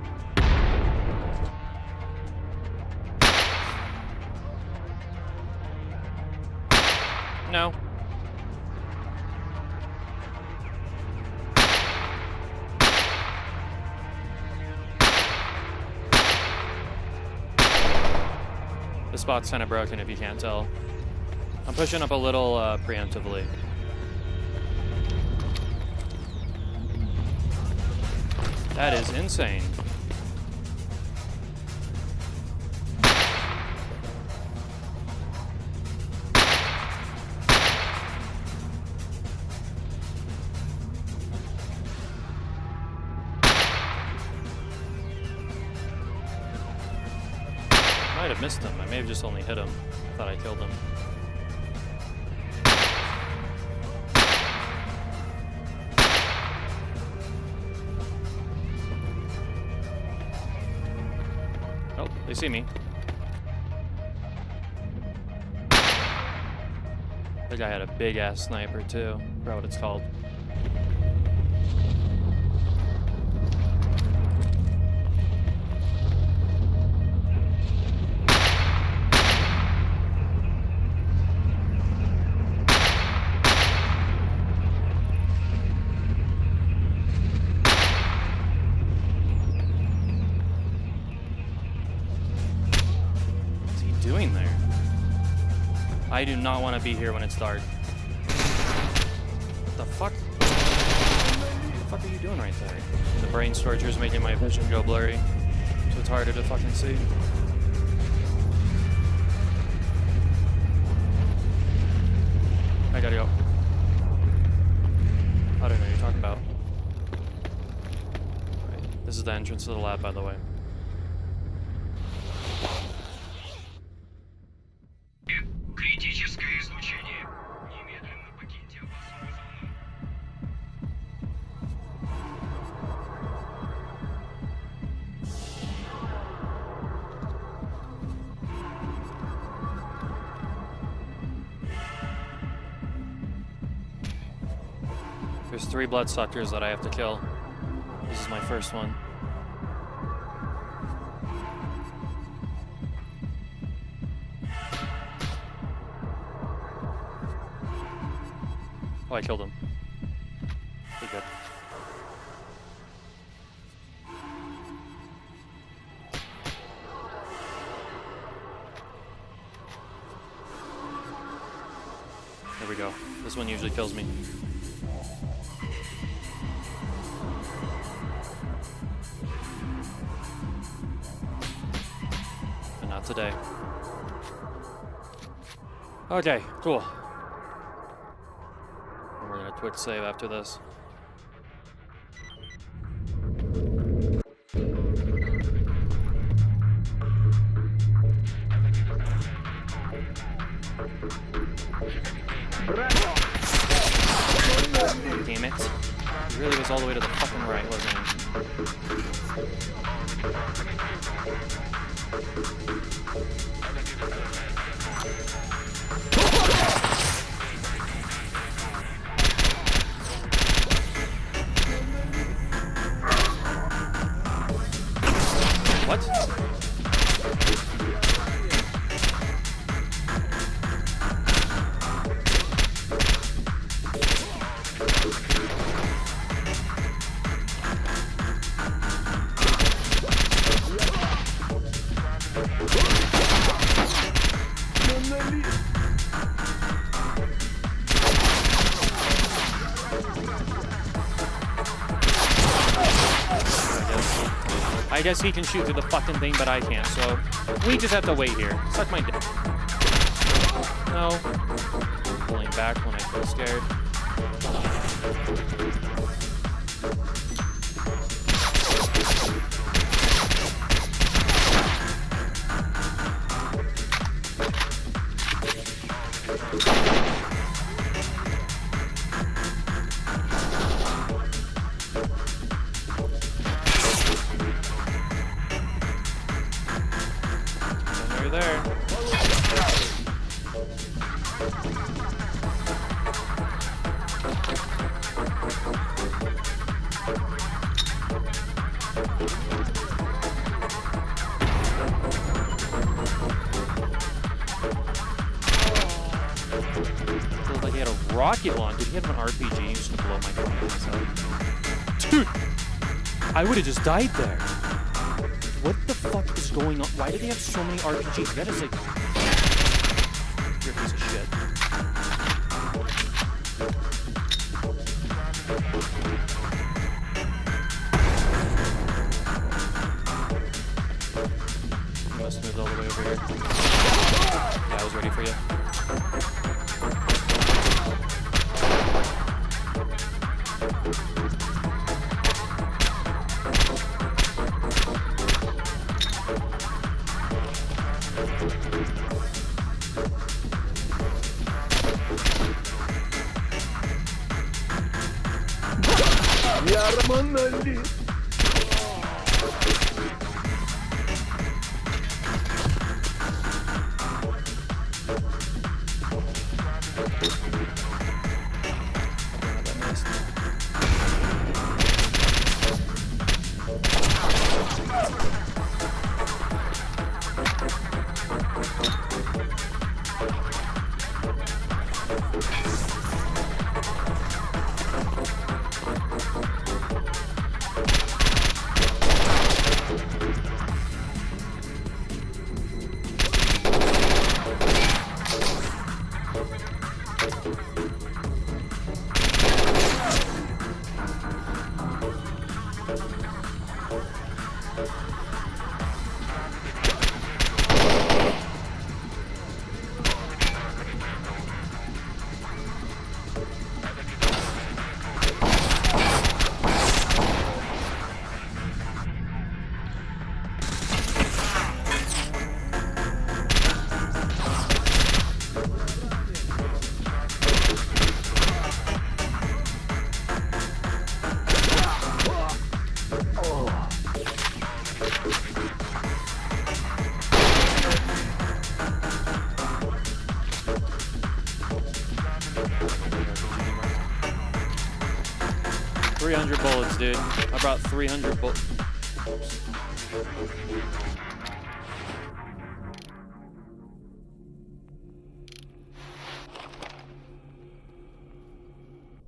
No. The spot's kind of broken if you can't tell. I'm pushing up a little preemptively. That is insane. I might have missed him. I may have just only hit him. I thought I killed him. Oh, they see me. The guy had a big ass sniper too. I forgot what it's called. Doing there? I do not want to be here when it's dark. What the fuck? What the fuck are you doing right there? The brain torture is making my vision go blurry, so it's harder to fucking see. I gotta go. I don't know what you're talking about. Right. This is the entrance to the lab, by the way. There's 3 bloodsuckers that I have to kill. This is my first one. Oh, I killed him. Pretty good. There we go. This one usually kills me. But not today. Okay, cool. And we're gonna quick save after this. Damn it. He really was all the way to the fucking right, wasn't he? I guess he can shoot through the fucking thing, but I can't, so we just have to wait here. Suck my dick. No. Pulling back when I feel scared. You're there. Feels like he had a rocket launch. Did he have an RPG? He's just gonna blow my fucking up. Dude! I would have just died there. What the fuck is going on? Why do they have so many RPGs? That is like... You're a piece of shit. You must have moved all the way over here. Yeah, I was ready for you. Anomaly. Bullets, dude. I brought 300 bullets.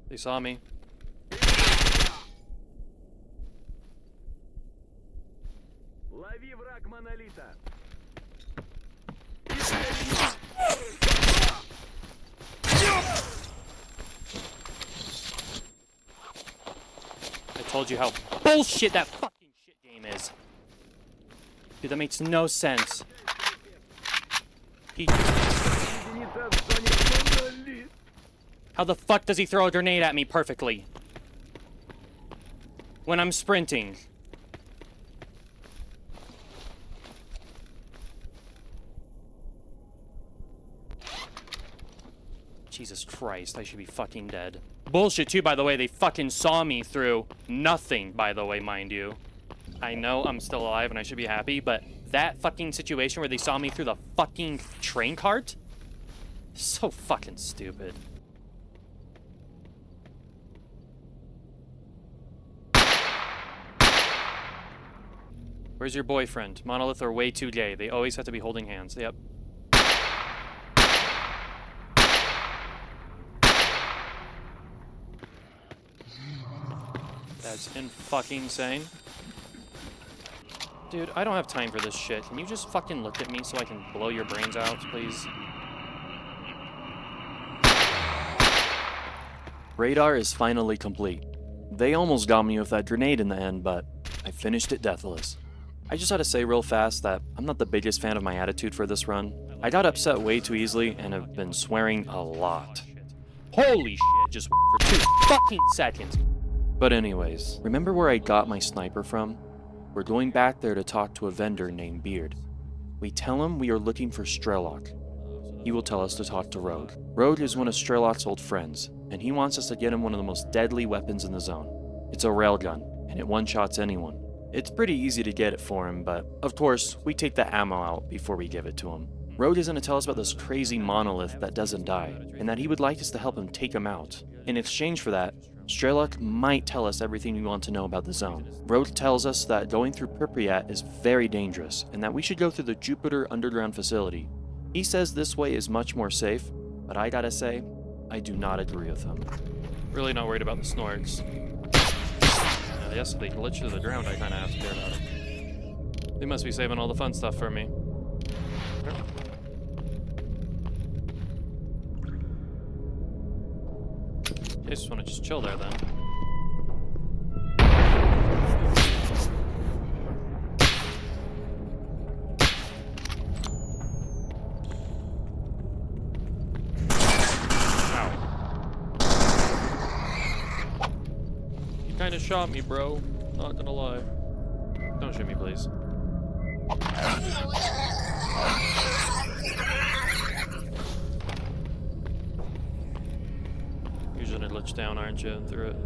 They saw me. Лови враг монолита. I told you how bullshit that fucking shit game is. Dude, that makes no sense. How the fuck does he throw a grenade at me perfectly? When I'm sprinting. Jesus Christ, I should be fucking dead. Bullshit too, by the way, they fucking saw me through nothing, by the way, mind you. I know I'm still alive and I should be happy, but that fucking situation where they saw me through the fucking train cart? So fucking stupid. Where's your boyfriend? Monolith are way too gay. They always have to be holding hands. Yep. That's in-fucking-sane. Dude, I don't have time for this shit. Can you just fucking look at me so I can blow your brains out, please? Radar is finally complete. They almost got me with that grenade in the end, but I finished it deathless. I just had to say real fast that I'm not the biggest fan of my attitude for this run. I got upset way too easily and have been swearing a lot. Holy shit, just for 2 fucking seconds. But anyways, remember where I got my sniper from? We're going back there to talk to a vendor named Beard. We tell him we are looking for Strelok. He will tell us to talk to Rogue. Rogue is one of Strelok's old friends, and he wants us to get him one of the most deadly weapons in the zone. It's a railgun, and it one-shots anyone. It's pretty easy to get it for him, but of course, we take the ammo out before we give it to him. Rogue is going to tell us about this crazy monolith that doesn't die, and that he would like us to help him take him out. In exchange for that, Strelok might tell us everything we want to know about the zone. Rogue tells us that going through Pripyat is very dangerous, and that we should go through the Jupiter underground facility. He says this way is much more safe, but I gotta say, I do not agree with him. Really not worried about the snorks. I guess if they glitch to the ground, I kinda have to care about it. They must be saving all the fun stuff for me. I just wanna chill there then. Kinda shot me, bro. Not gonna lie. Don't shoot me, please. You're gonna glitch down, aren't you, through it?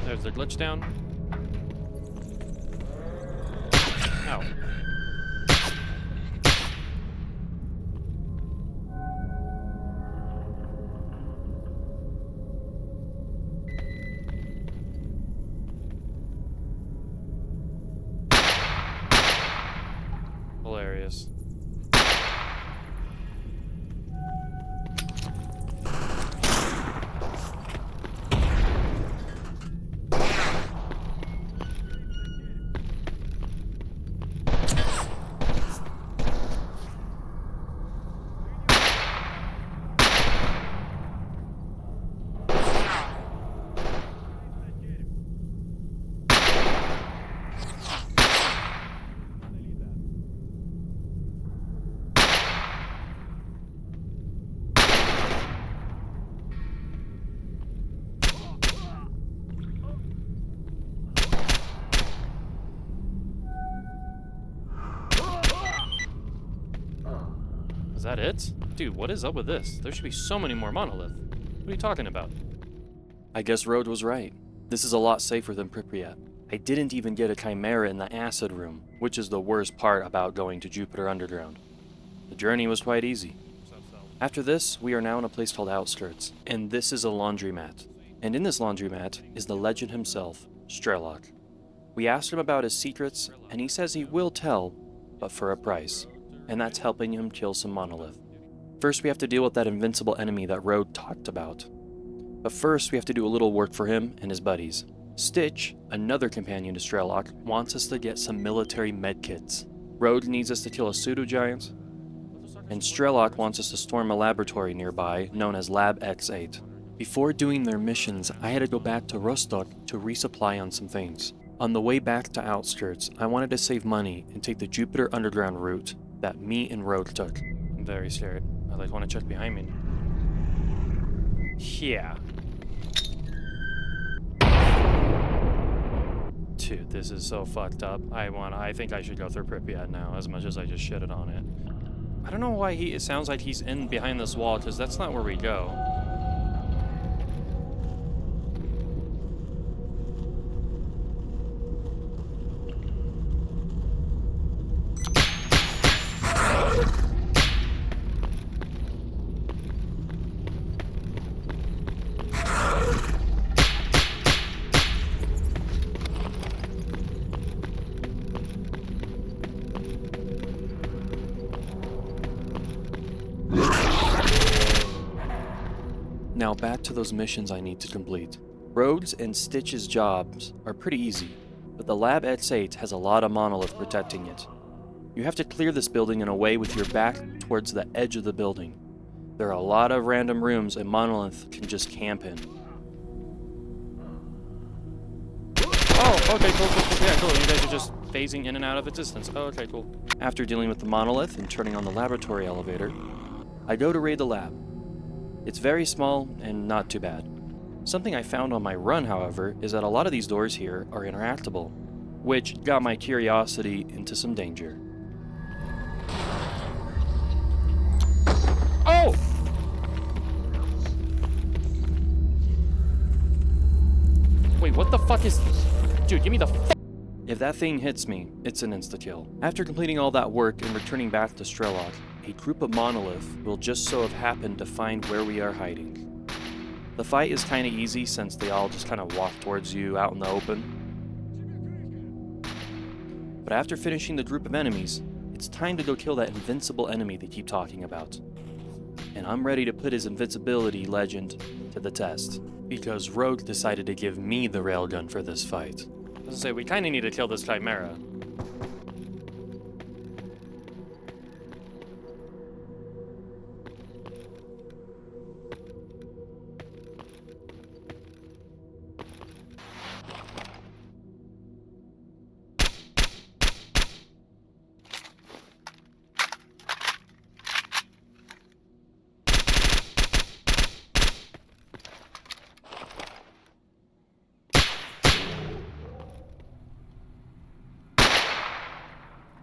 There's the glitch down. Ow. Hilarious. Is that it? Dude, what is up with this? There should be so many more monoliths. What are you talking about? I guess Road was right. This is a lot safer than Pripyat. I didn't even get a chimera in the acid room, which is the worst part about going to Jupiter Underground. The journey was quite easy. After this, we are now in a place called Outskirts, and this is a laundromat. And in this laundromat is the legend himself, Strelok. We asked him about his secrets, and he says he will tell, but for a price. And that's helping him kill some monolith. First, we have to deal with that invincible enemy that Road talked about. But first, we have to do a little work for him and his buddies. Stitch, another companion to Strelok, wants us to get some military medkits. Road needs us to kill a pseudo-giant, and Strelok wants us to storm a laboratory nearby known as Lab X8. Before doing their missions, I had to go back to Rostock to resupply on some things. On the way back to Outskirts, I wanted to save money and take the Jupiter Underground route that me and Road took. I'm very scared. I want to check behind me. Yeah. Dude, this is so fucked up. I think I should go through Pripyat now, as much as I just shitted on it. I don't know why it sounds like he's in behind this wall, because that's not where we go. Now back to those missions I need to complete. Rogue's and Stitch's jobs are pretty easy, but the Lab X8 has a lot of monolith protecting it. You have to clear this building in a way with your back towards the edge of the building. There are a lot of random rooms a monolith can just camp in. Oh, okay, cool. Yeah, cool. You guys are just phasing in and out of existence. Oh, okay, cool. After dealing with the monolith and turning on the laboratory elevator, I go to raid the lab. It's very small and not too bad. Something I found on my run, however, is that a lot of these doors here are interactable, which got my curiosity into some danger. Oh! Wait, what the fuck is... Dude, give me the f... If that thing hits me, it's an insta-kill. After completing all that work and returning back to Strelok, a group of monolith will just so have happened to find where we are hiding. The fight is kinda easy since they all just kinda walk towards you out in the open. But after finishing the group of enemies, it's time to go kill that invincible enemy they keep talking about. And I'm ready to put his invincibility legend to the test, because Rogue decided to give me the railgun for this fight. I was gonna say, we kinda need to kill this Chimera.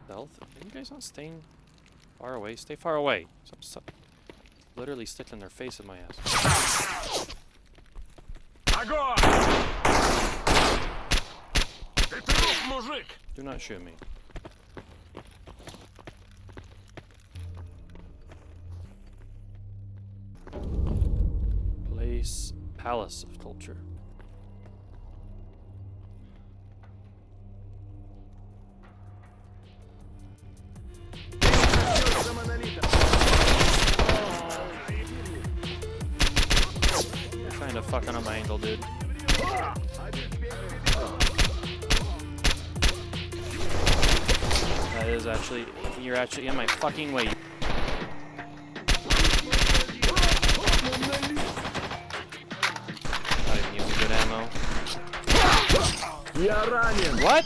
Stealth? Are you guys not staying far away? Stay far away. Stop. Literally sticking their face in my ass. Огонь! Ты труп, мужик! Do not shoot me. Palace of Culture. Kinda fucking on my angle, dude. That is actually... You're actually in my fucking way. Not even using good ammo. What?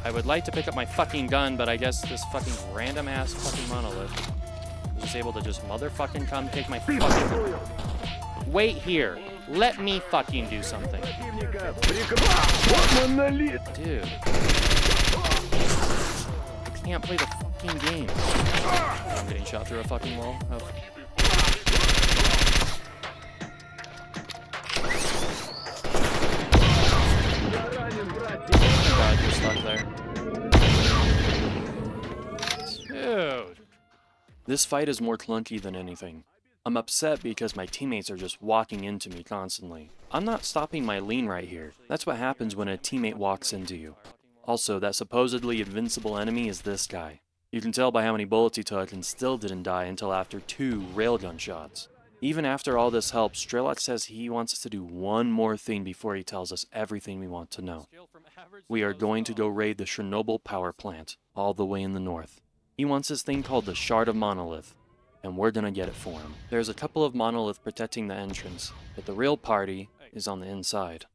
I would like to pick up my fucking gun, but I guess this fucking random ass fucking monolith is just able to just motherfucking come take my fucking... Wait here. Let me fucking do something. Dude. I can't play the fucking game. I'm getting shot through a fucking wall. Oh. God, you're stuck there. Dude. This fight is more clunky than anything. I'm upset because my teammates are just walking into me constantly. I'm not stopping my lean right here. That's what happens when a teammate walks into you. Also, that supposedly invincible enemy is this guy. You can tell by how many bullets he took and still didn't die until after 2 railgun shots. Even after all this help, Strelok says he wants us to do one more thing before he tells us everything we want to know. We are going to go raid the Chernobyl power plant, all the way in the north. He wants this thing called the Shard of Monolith, and we're gonna get it for him. There's a couple of monolith protecting the entrance, but the real party is on the inside.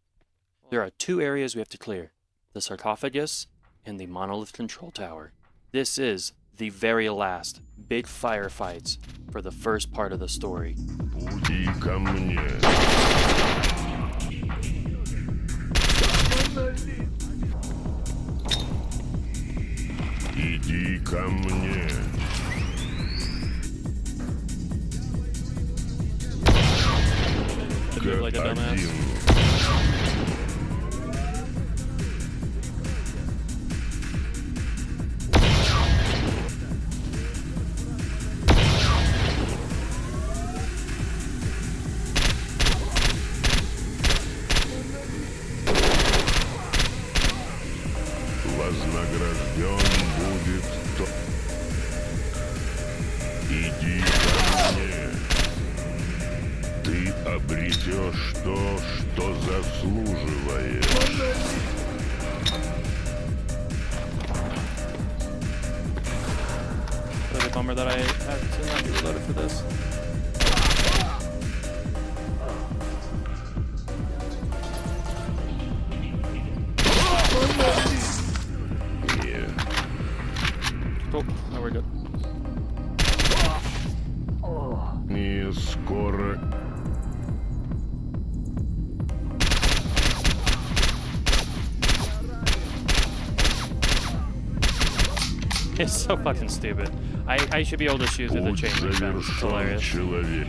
There are 2 areas we have to clear, the sarcophagus and the monolith control tower. This is the very last big firefights for the first part of the story. Иди ко мне. Иди ко мне. To move like a dumbass. Вознагражден будет тот. Иди ко мне. Ты обретешь то, что заслуживаешь. bummer that I had to not be reloaded for this. Нет. Cool. Now we're good. Не скоро. It's so fucking stupid. I should be able to shoot through the Путь chain link fence. It's завершен, hilarious. человек.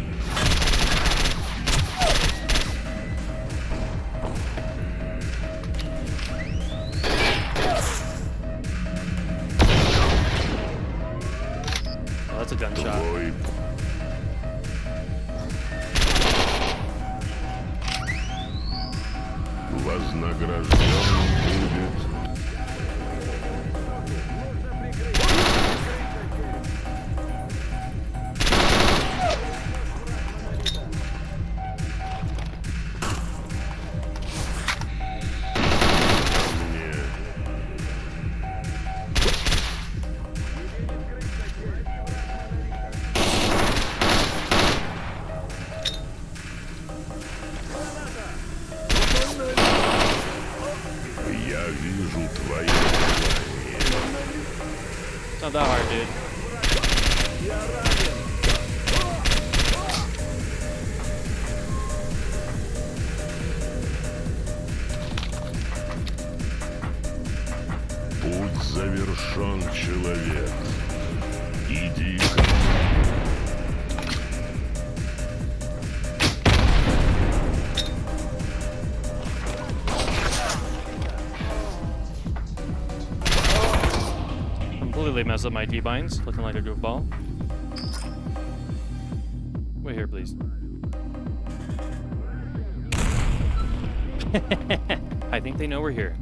Oh, that's a gunshot. Твой вознагражден будет. Мне. Я вижу твои желания. It's not that hard, dude. Путь завершен, человек. Иди Completely messed up my D-binds, looking like a goofball. Wait here, please. I think they know we're here.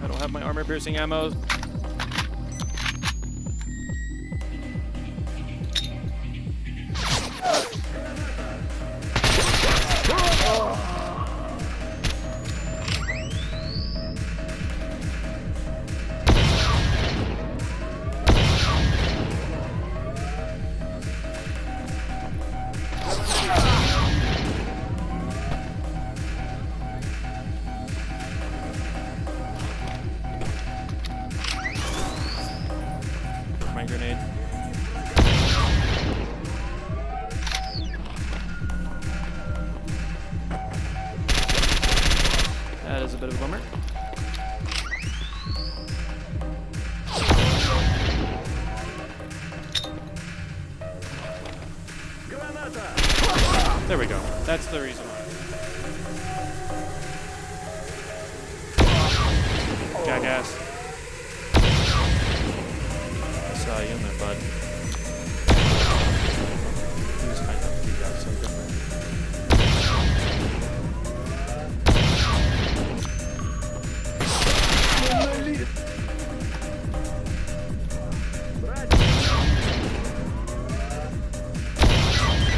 I don't have my armor-piercing ammo. My grenade. That is a bit of a bummer. There we go. That's the reason why. Jackass. Saw you in there, bud. He was kind of, you got so different.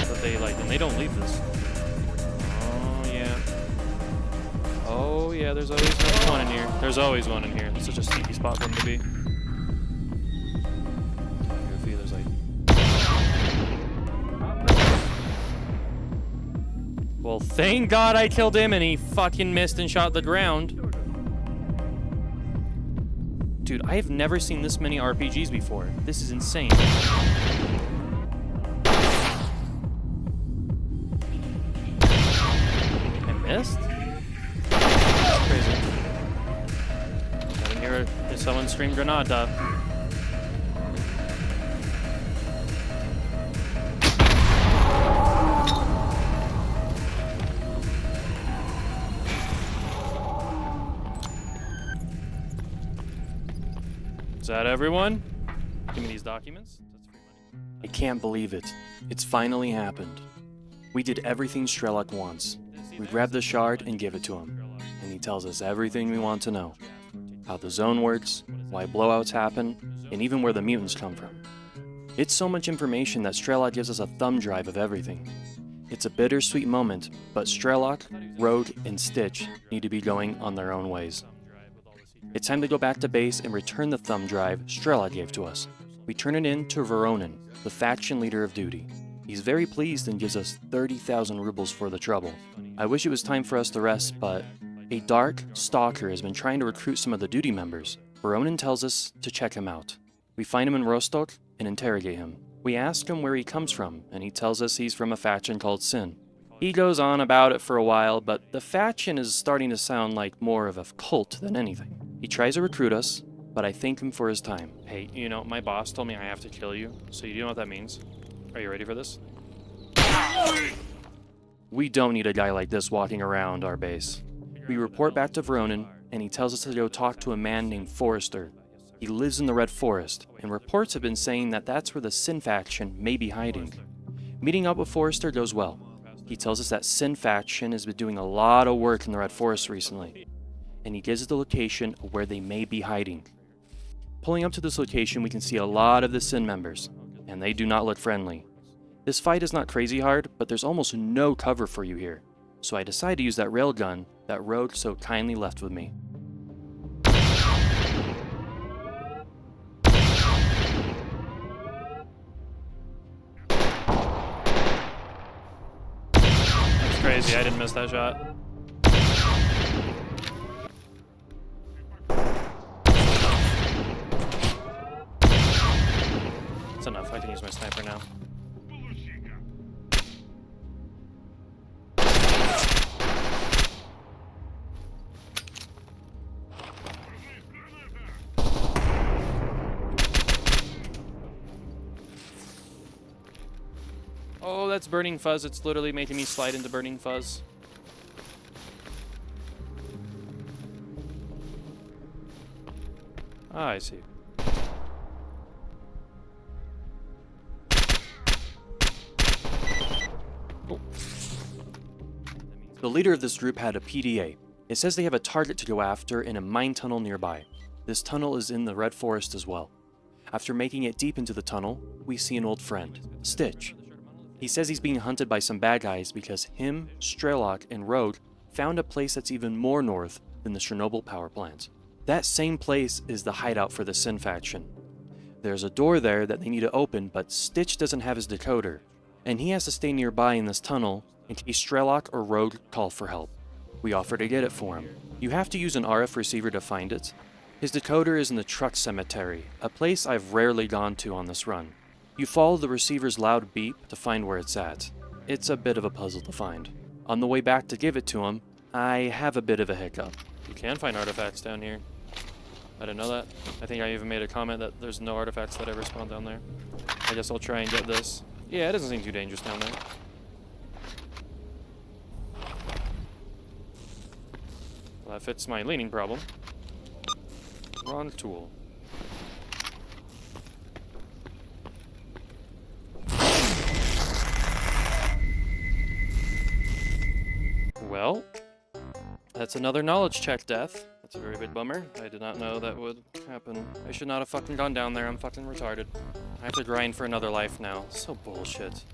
But they like, and they don't leave this. Oh yeah. Oh yeah, there's always one in here. There's always one in here. It's such a sneaky spot for them to be. Goofy, there's like... Well, thank God I killed him and he fucking missed and shot the ground. Dude, I have never seen this many RPGs before. This is insane. I missed? That's crazy. I didn't hear someone scream Granada. Is that everyone? Give me these documents. That's free money. I can't believe it. It's finally happened. We did everything Strelok wants. We grab the shard and give it to him. And he tells us everything we want to know. How the zone works, why blowouts happen, and even where the mutants come from. It's so much information that Strelok gives us a thumb drive of everything. It's a bittersweet moment, but Strelok, Rogue and Stitch need to be going on their own ways. It's time to go back to base and return the thumb drive Strela gave to us. We turn it in to Veronin, the faction leader of duty. He's very pleased and gives us 30,000 rubles for the trouble. I wish it was time for us to rest, but a dark stalker has been trying to recruit some of the duty members. Veronin tells us to check him out. We find him in Rostock and interrogate him. We ask him where he comes from, and he tells us he's from a faction called Sin. He goes on about it for a while, but the faction is starting to sound like more of a cult than anything. He tries to recruit us, but I thank him for his time. Hey, you know, my boss told me I have to kill you, so you know what that means? Are you ready for this? We don't need a guy like this walking around our base. We report back to Veronin, and he tells us to go talk to a man named Forrester. He lives in the Red Forest, and reports have been saying that that's where the Sin faction may be hiding. Meeting up with Forrester goes well. He tells us that Sin faction has been doing a lot of work in the Red Forest recently, and he gives us the location of where they may be hiding. Pulling up to this location, we can see a lot of the Sin members, and they do not look friendly. This fight is not crazy hard, but there's almost no cover for you here, so I decide to use that railgun that Rogue so kindly left with me. That's crazy, I didn't miss that shot. That's enough, I can use my sniper now. Oh, that's burning fuzz. It's literally making me slide into burning fuzz. Ah, I see. Oh. The leader of this group had a PDA. It says they have a target to go after in a mine tunnel nearby. This tunnel is in the Red Forest as well. After making it deep into the tunnel, we see an old friend, Stitch. He says he's being hunted by some bad guys because him, Strelok, and Rogue found a place that's even more north than the Chernobyl power plant. That same place is the hideout for the Sin faction. There's a door there that they need to open, but Stitch doesn't have his decoder, and he has to stay nearby in this tunnel in case Strelok or Rogue call for help. We offer to get it for him. You have to use an RF receiver to find it. His decoder is in the truck cemetery, a place I've rarely gone to on this run. You follow the receiver's loud beep to find where it's at. It's a bit of a puzzle to find. On the way back to give it to him, I have a bit of a hiccup. You can find artifacts down here. I didn't know that. I think I even made a comment that there's no artifacts that ever spawn down there. I guess I'll try and get this. Yeah, it doesn't seem too dangerous down there. Well, that fits my leaning problem. Wrong tool. Well, that's another knowledge check death. That's a very big bummer. I did not know that would happen. I should not have fucking gone down there. I'm fucking retarded. I have to grind for another life now. So bullshit.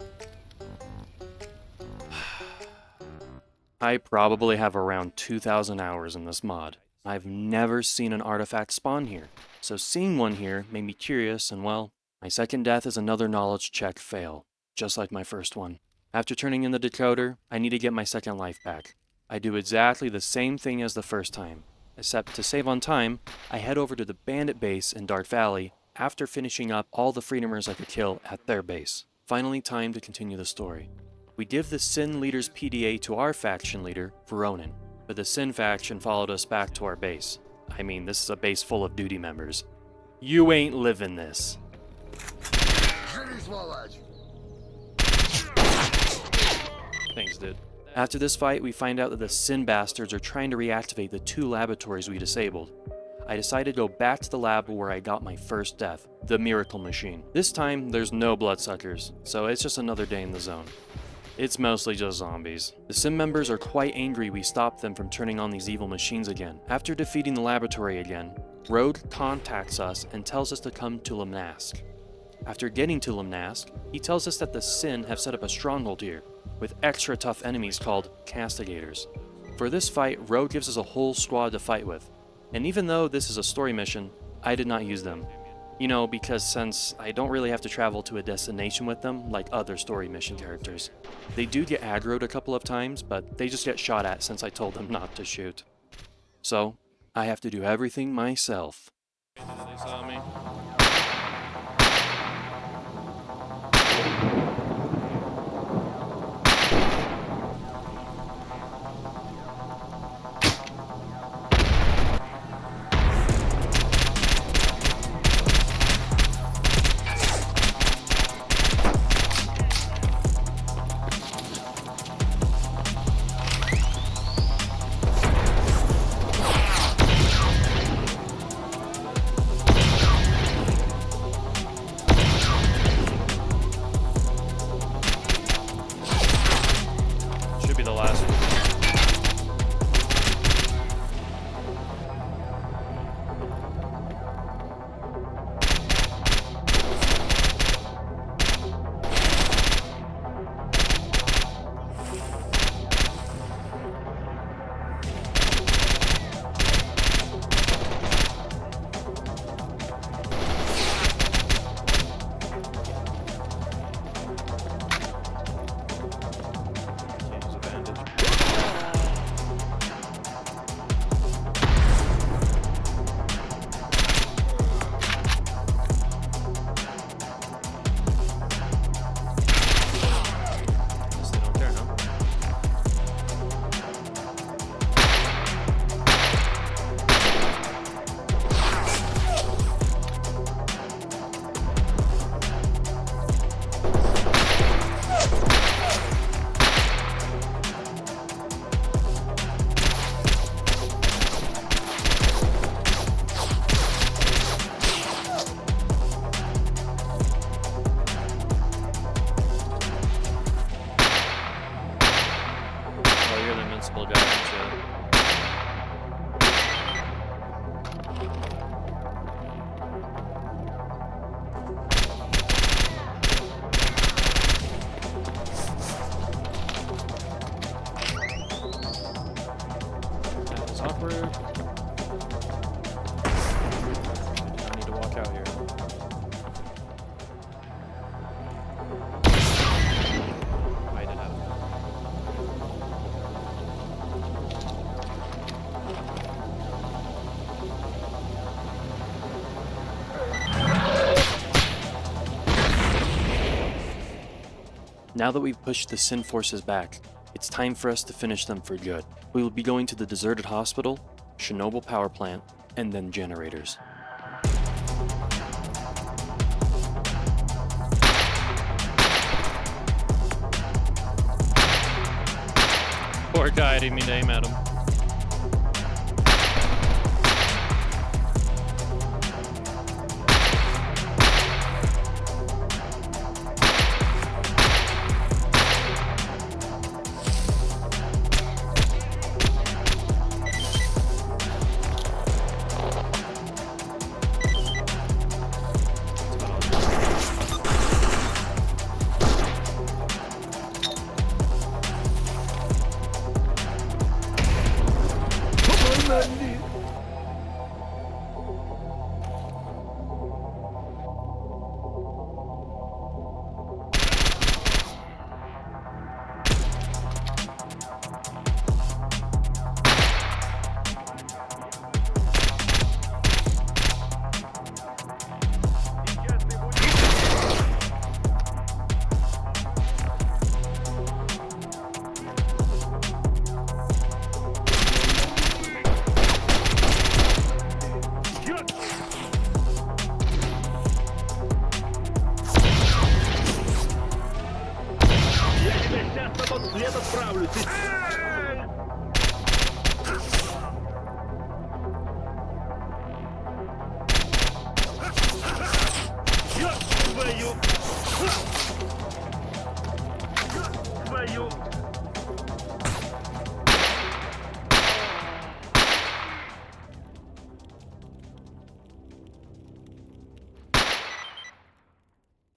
I probably have around 2,000 hours in this mod. I've never seen an artifact spawn here, so seeing one here made me curious, and well, my second death is another knowledge check fail, just like my first one. After turning in the decoder, I need to get my second life back. I do exactly the same thing as the first time, except to save on time, I head over to the bandit base in Dark Valley after finishing up all the Freedomers I could kill at their base. Finally time to continue the story. We give the Sin leader's PDA to our faction leader, Veronin, but the Sin faction followed us back to our base. I mean, this is a base full of duty members. You ain't living this. Thanks, dude. After this fight, we find out that the Sin bastards are trying to reactivate the 2 laboratories we disabled. I decided to go back to the lab where I got my first death, the Miracle Machine. This time, there's no bloodsuckers, so it's just another day in the zone. It's mostly just zombies. The Sin members are quite angry we stopped them from turning on these evil machines again. After defeating the laboratory again, Rogue contacts us and tells us to come to Limnask. After getting to Limnask, he tells us that the Sin have set up a stronghold here, with extra tough enemies called Castigators. For this fight, Rogue gives us a whole squad to fight with, and even though this is a story mission, I did not use them. You know, because since I don't really have to travel to a destination with them like other story mission characters. They do get aggroed a couple of times, but they just get shot at since I told them not to shoot. So, I have to do everything myself. They saw me. Should be the last one. Can't use a bandage. Guess they don't care, no? Oh, you're the invincible guy, aren't you? That was awkward. I need to walk out here. Why did I? Now that we've pushed the Sin forces back, it's time for us to finish them for good. We will be going to the deserted hospital, Chernobyl power plant, and then generators. Poor guy, I didn't mean to aim at him.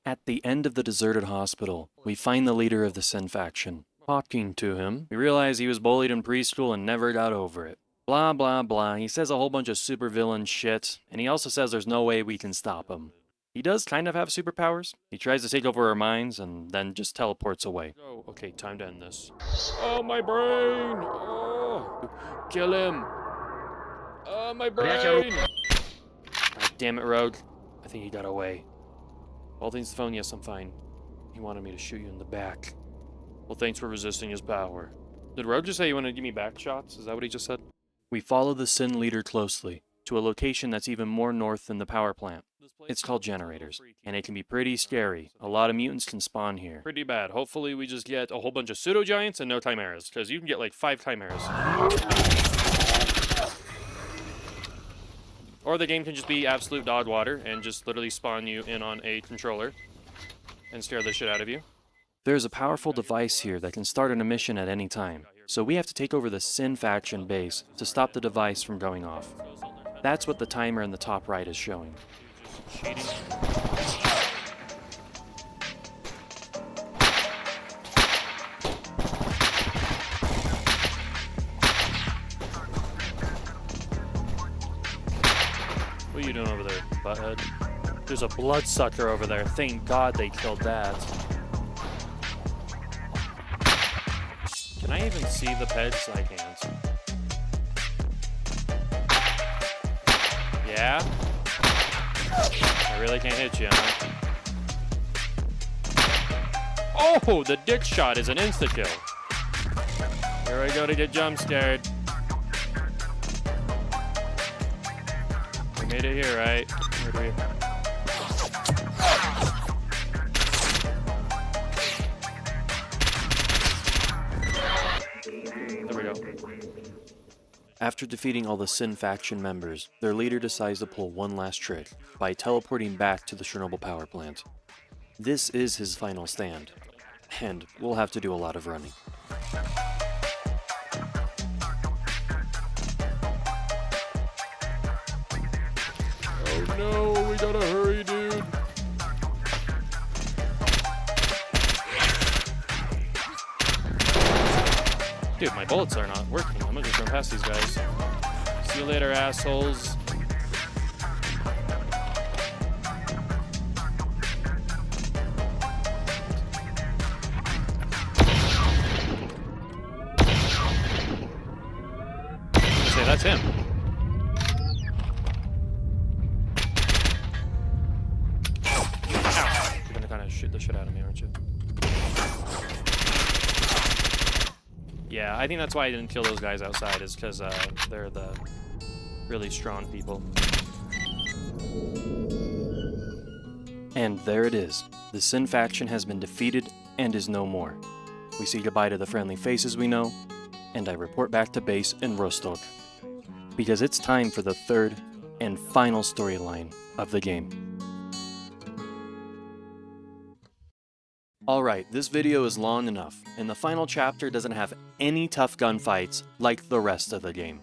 At the end of the deserted hospital, we find the leader of the Sin faction, Talking to him, we realize he was bullied in preschool and never got over it. Blah blah blah, he says a whole bunch of supervillain shit, and he also says there's no way we can stop him. He does kind of have superpowers. He tries to take over our minds and then just teleports away. Oh, okay, time to end this. Oh, my brain! Oh, kill him! Oh, my brain! God damn it, Rogue. I think he got away. All things to the phone, yes, I'm fine. He wanted me to shoot you in the back. Well, thanks for resisting his power. Did Rogue just say you want to give me back shots? Is that what he just said? We follow the Sin leader closely, to a location that's even more north than the power plant. It's called Generators, and it can be pretty scary. A lot of mutants can spawn here. Pretty bad. Hopefully we just get a whole bunch of pseudo-giants and no chimeras, because you can get like 5 chimeras. Or the game can just be absolute dog water and just literally spawn you in on a controller and scare the shit out of you. There's a powerful device here that can start an emission at any time, so we have to take over the Sin faction base to stop the device from going off. That's what the timer in the top right is showing. Cheating. What are you doing over there, butthead? There's a bloodsucker over there. Thank God they killed that. Can I even see the pegs? I can't. Yeah? I really can't hit you, huh? Oh, the dick shot is an insta-kill. Here I go to get jump scared. We made it here, right? Where do we... There we go. After defeating all the Sin faction members, their leader decides to pull one last trick by teleporting back to the Chernobyl power plant. This is his final stand, and we'll have to do a lot of running. Oh no, we gotta hurry, dude. Dude, my bullets are not working. I'm gonna just run past these guys. See you later, assholes. Say, that's him. Ow. You're gonna kind of shoot the shit out of me, aren't you? Yeah, I think that's why I didn't kill those guys outside, is because they're the really strong people. And there it is. The Sin faction has been defeated and is no more. We say goodbye to the friendly faces we know, and I report back to base in Rostock. Because it's time for the third and final storyline of the game. Alright, this video is long enough, and the final chapter doesn't have any tough gunfights like the rest of the game.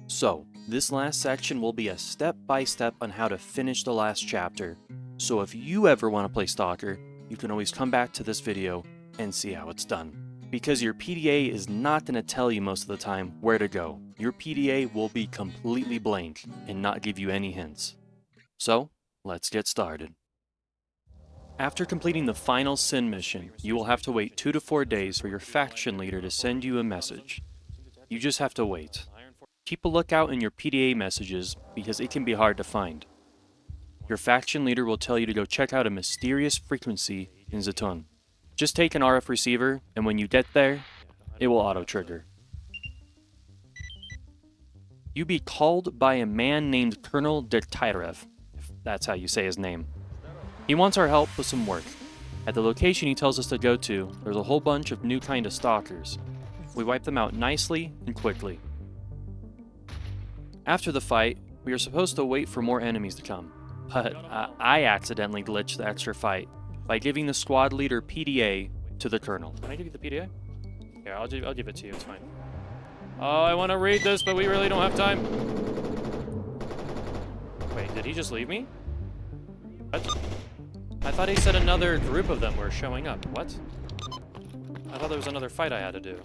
So, this last section will be a step-by-step on how to finish the last chapter, so if you ever want to play Stalker, you can always come back to this video and see how it's done. Because your PDA is not going to tell you most of the time where to go. Your PDA will be completely blank and not give you any hints. So, let's get started. After completing the final Sin mission, you will have to wait 2 to 4 days for your faction leader to send you a message. You just have to wait. Keep a lookout in your PDA messages because it can be hard to find. Your faction leader will tell you to go check out a mysterious frequency in Zatun. Just take an RF receiver, and when you get there, it will auto-trigger. You be called by a man named Colonel Dektyrev, if that's how you say his name. He wants our help with some work. At the location he tells us to go to, there's a whole bunch of new kind of stalkers. We wipe them out nicely and quickly. After the fight, we are supposed to wait for more enemies to come, but I accidentally glitched the extra fight by giving the squad leader PDA to the colonel. Can I give you the PDA? Here, I'll give it to you, it's fine. Oh, I want to read this, but we really don't have time. Wait, did he just leave me? What? I thought he said another group of them were showing up. What? I thought there was another fight I had to do.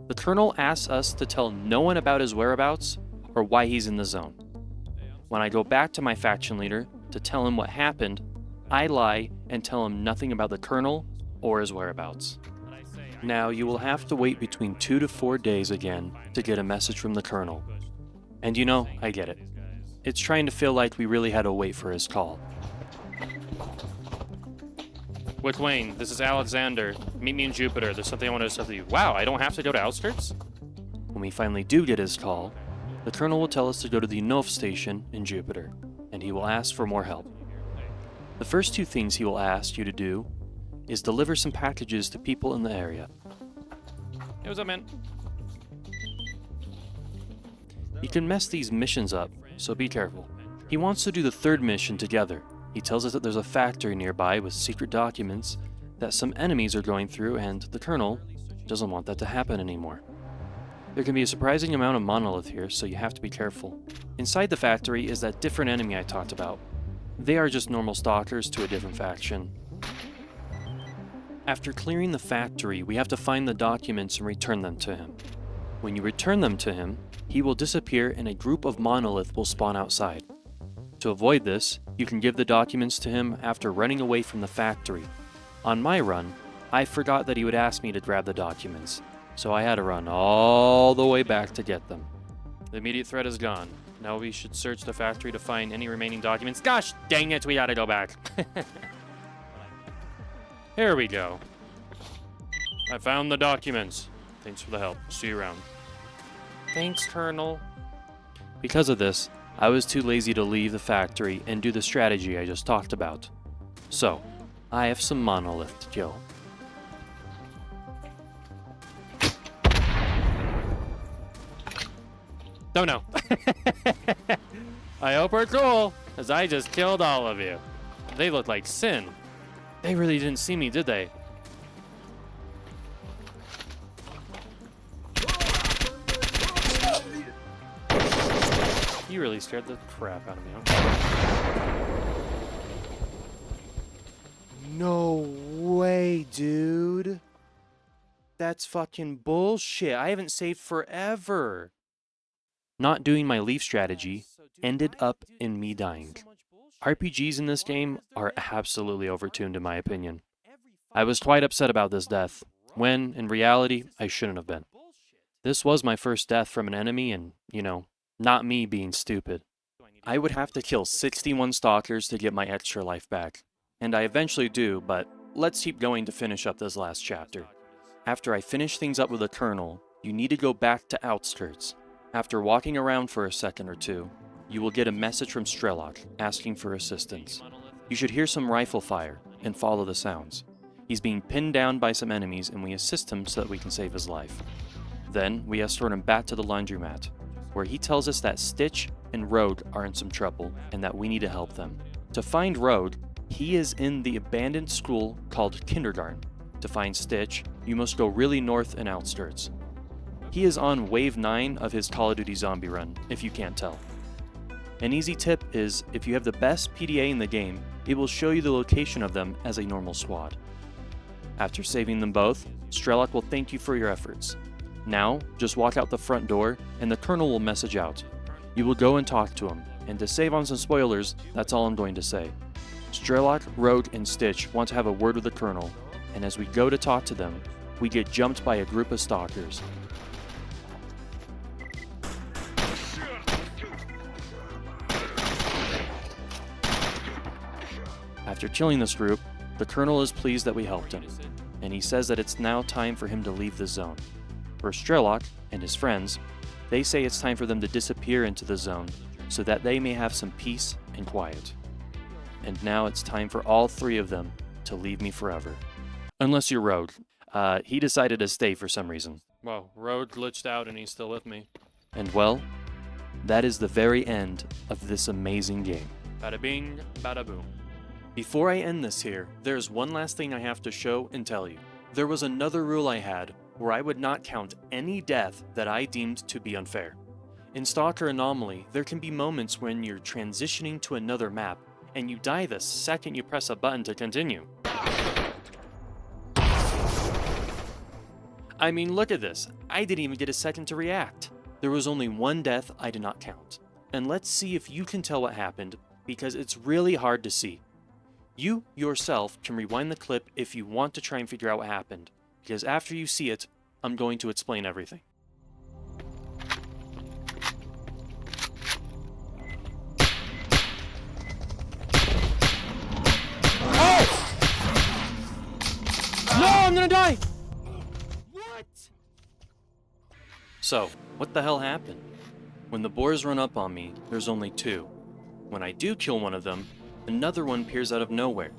The Colonel asks us to tell no one about his whereabouts or why he's in the zone. When I go back to my faction leader to tell him what happened, I lie and tell him nothing about the Colonel or his whereabouts. Now, you will have to wait between 2 to 4 days again to get a message from the Colonel. And you know, I get it. It's trying to feel like we really had to wait for his call. With Wayne, this is Alexander. Meet me in Jupiter. There's something I want to discuss with you. Wow, I don't have to go to Outskirts? When we finally do get his call, the Colonel will tell us to go to the Nov station in Jupiter, and he will ask for more help. The first 2 things he will ask you to do is deliver some packages to people in the area. Hey, what's up, man? He can mess these missions up, so be careful. He wants to do the 3rd mission together. He tells us that there's a factory nearby with secret documents that some enemies are going through, and the Colonel doesn't want that to happen anymore. There can be a surprising amount of monolith here, so you have to be careful. Inside the factory is that different enemy I talked about. They are just normal stalkers to a different faction. After clearing the factory, we have to find the documents and return them to him. When you return them to him, he will disappear and a group of monolith will spawn outside. To avoid this, you can give the documents to him after running away from the factory. On my run, I forgot that he would ask me to grab the documents, so I had to run all the way back to get them. The immediate threat is gone. Now we should search the factory to find any remaining documents. Gosh dang it, we gotta go back. Here we go. I found the documents. Thanks for the help. See you around. Thanks, Colonel. Because of this, I was too lazy to leave the factory and do the strategy I just talked about. So, I have some monolith to kill. Oh no. I hope we're cool, as I just killed all of you. They look like sin. They really didn't see me, did they? You really scared the crap out of me, huh? No way, dude. That's fucking bullshit. I haven't saved forever. Not doing my leaf strategy ended up in me dying. RPGs in this game are absolutely overtuned in my opinion. I was quite upset about this death, when, in reality, I shouldn't have been. This was my first death from an enemy and, you know, not me being stupid. I would have to kill 61 stalkers to get my extra life back. And I eventually do, but let's keep going to finish up this last chapter. After I finish things up with the Colonel, you need to go back to Outskirts. After walking around for a second or two, you will get a message from Strelok asking for assistance. You should hear some rifle fire and follow the sounds. He's being pinned down by some enemies and we assist him so that we can save his life. Then we escort him back to the laundromat, where he tells us that Stitch and Rogue are in some trouble and that we need to help them. To find Rogue, he is in the abandoned school called Kindergarten. To find Stitch, you must go really north and Outskirts. He is on Wave 9 of his Call of Duty Zombie run, if you can't tell. An easy tip is, if you have the best PDA in the game, it will show you the location of them as a normal squad. After saving them both, Strelok will thank you for your efforts. Now, just walk out the front door, and the Colonel will message out. You will go and talk to him, and to save on some spoilers, that's all I'm going to say. Strelok, Rogue, and Stitch want to have a word with the Colonel, and as we go to talk to them, we get jumped by a group of stalkers. After killing this group, the Colonel is pleased that we helped him, and he says that it's now time for him to leave the zone. For Strelok and his friends, they say it's time for them to disappear into the zone so that they may have some peace and quiet. And now it's time for all 3 of them to leave me forever. Unless you're Rogue. He decided to stay for some reason. Well, Rogue glitched out and he's still with me. And well, that is the very end of this amazing game. Bada bing, bada boom. Before I end this here, there's one last thing I have to show and tell you. There was another rule I had where I would not count any death that I deemed to be unfair. In STALKER Anomaly, there can be moments when you're transitioning to another map and you die the second you press a button to continue. I mean, look at this. I didn't even get a second to react. There was only one death I did not count. And let's see if you can tell what happened, because it's really hard to see. You, yourself, can rewind the clip if you want to try and figure out what happened, because after you see it, I'm going to explain everything. Oh! No, I'm gonna die! What? So, what the hell happened? When the boars run up on me, there's only two. When I do kill one of them, another one appears out of nowhere.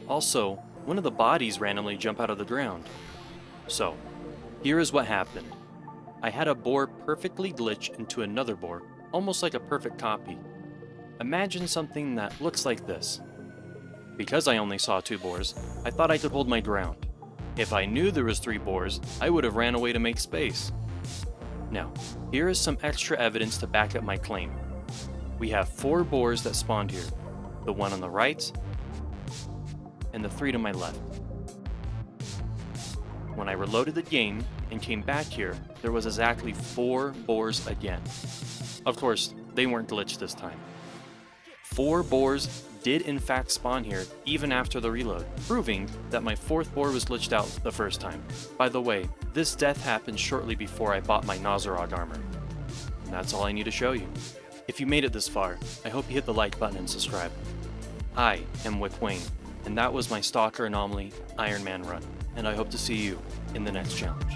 Also, one of the bodies randomly jump out of the ground. So, here is what happened. I had a boar perfectly glitch into another boar, almost like a perfect copy. Imagine something that looks like this. Because I only saw two boars, I thought I could hold my ground. If I knew there was three boars, I would have ran away to make space. Now, here is some extra evidence to back up my claim. We have 4 boars that spawned here. The one on the right, and the 3 to my left. When I reloaded the game and came back here, there was exactly 4 boars again. Of course, they weren't glitched this time. 4 boars did in fact spawn here even after the reload, proving that my 4th boar was glitched out the first time. By the way, this death happened shortly before I bought my Nozarog armor. And that's all I need to show you. If you made it this far, I hope you hit the like button and subscribe. I am Wick Wayne, and that was my Stalker Anomaly Ironman run, and I hope to see you in the next challenge.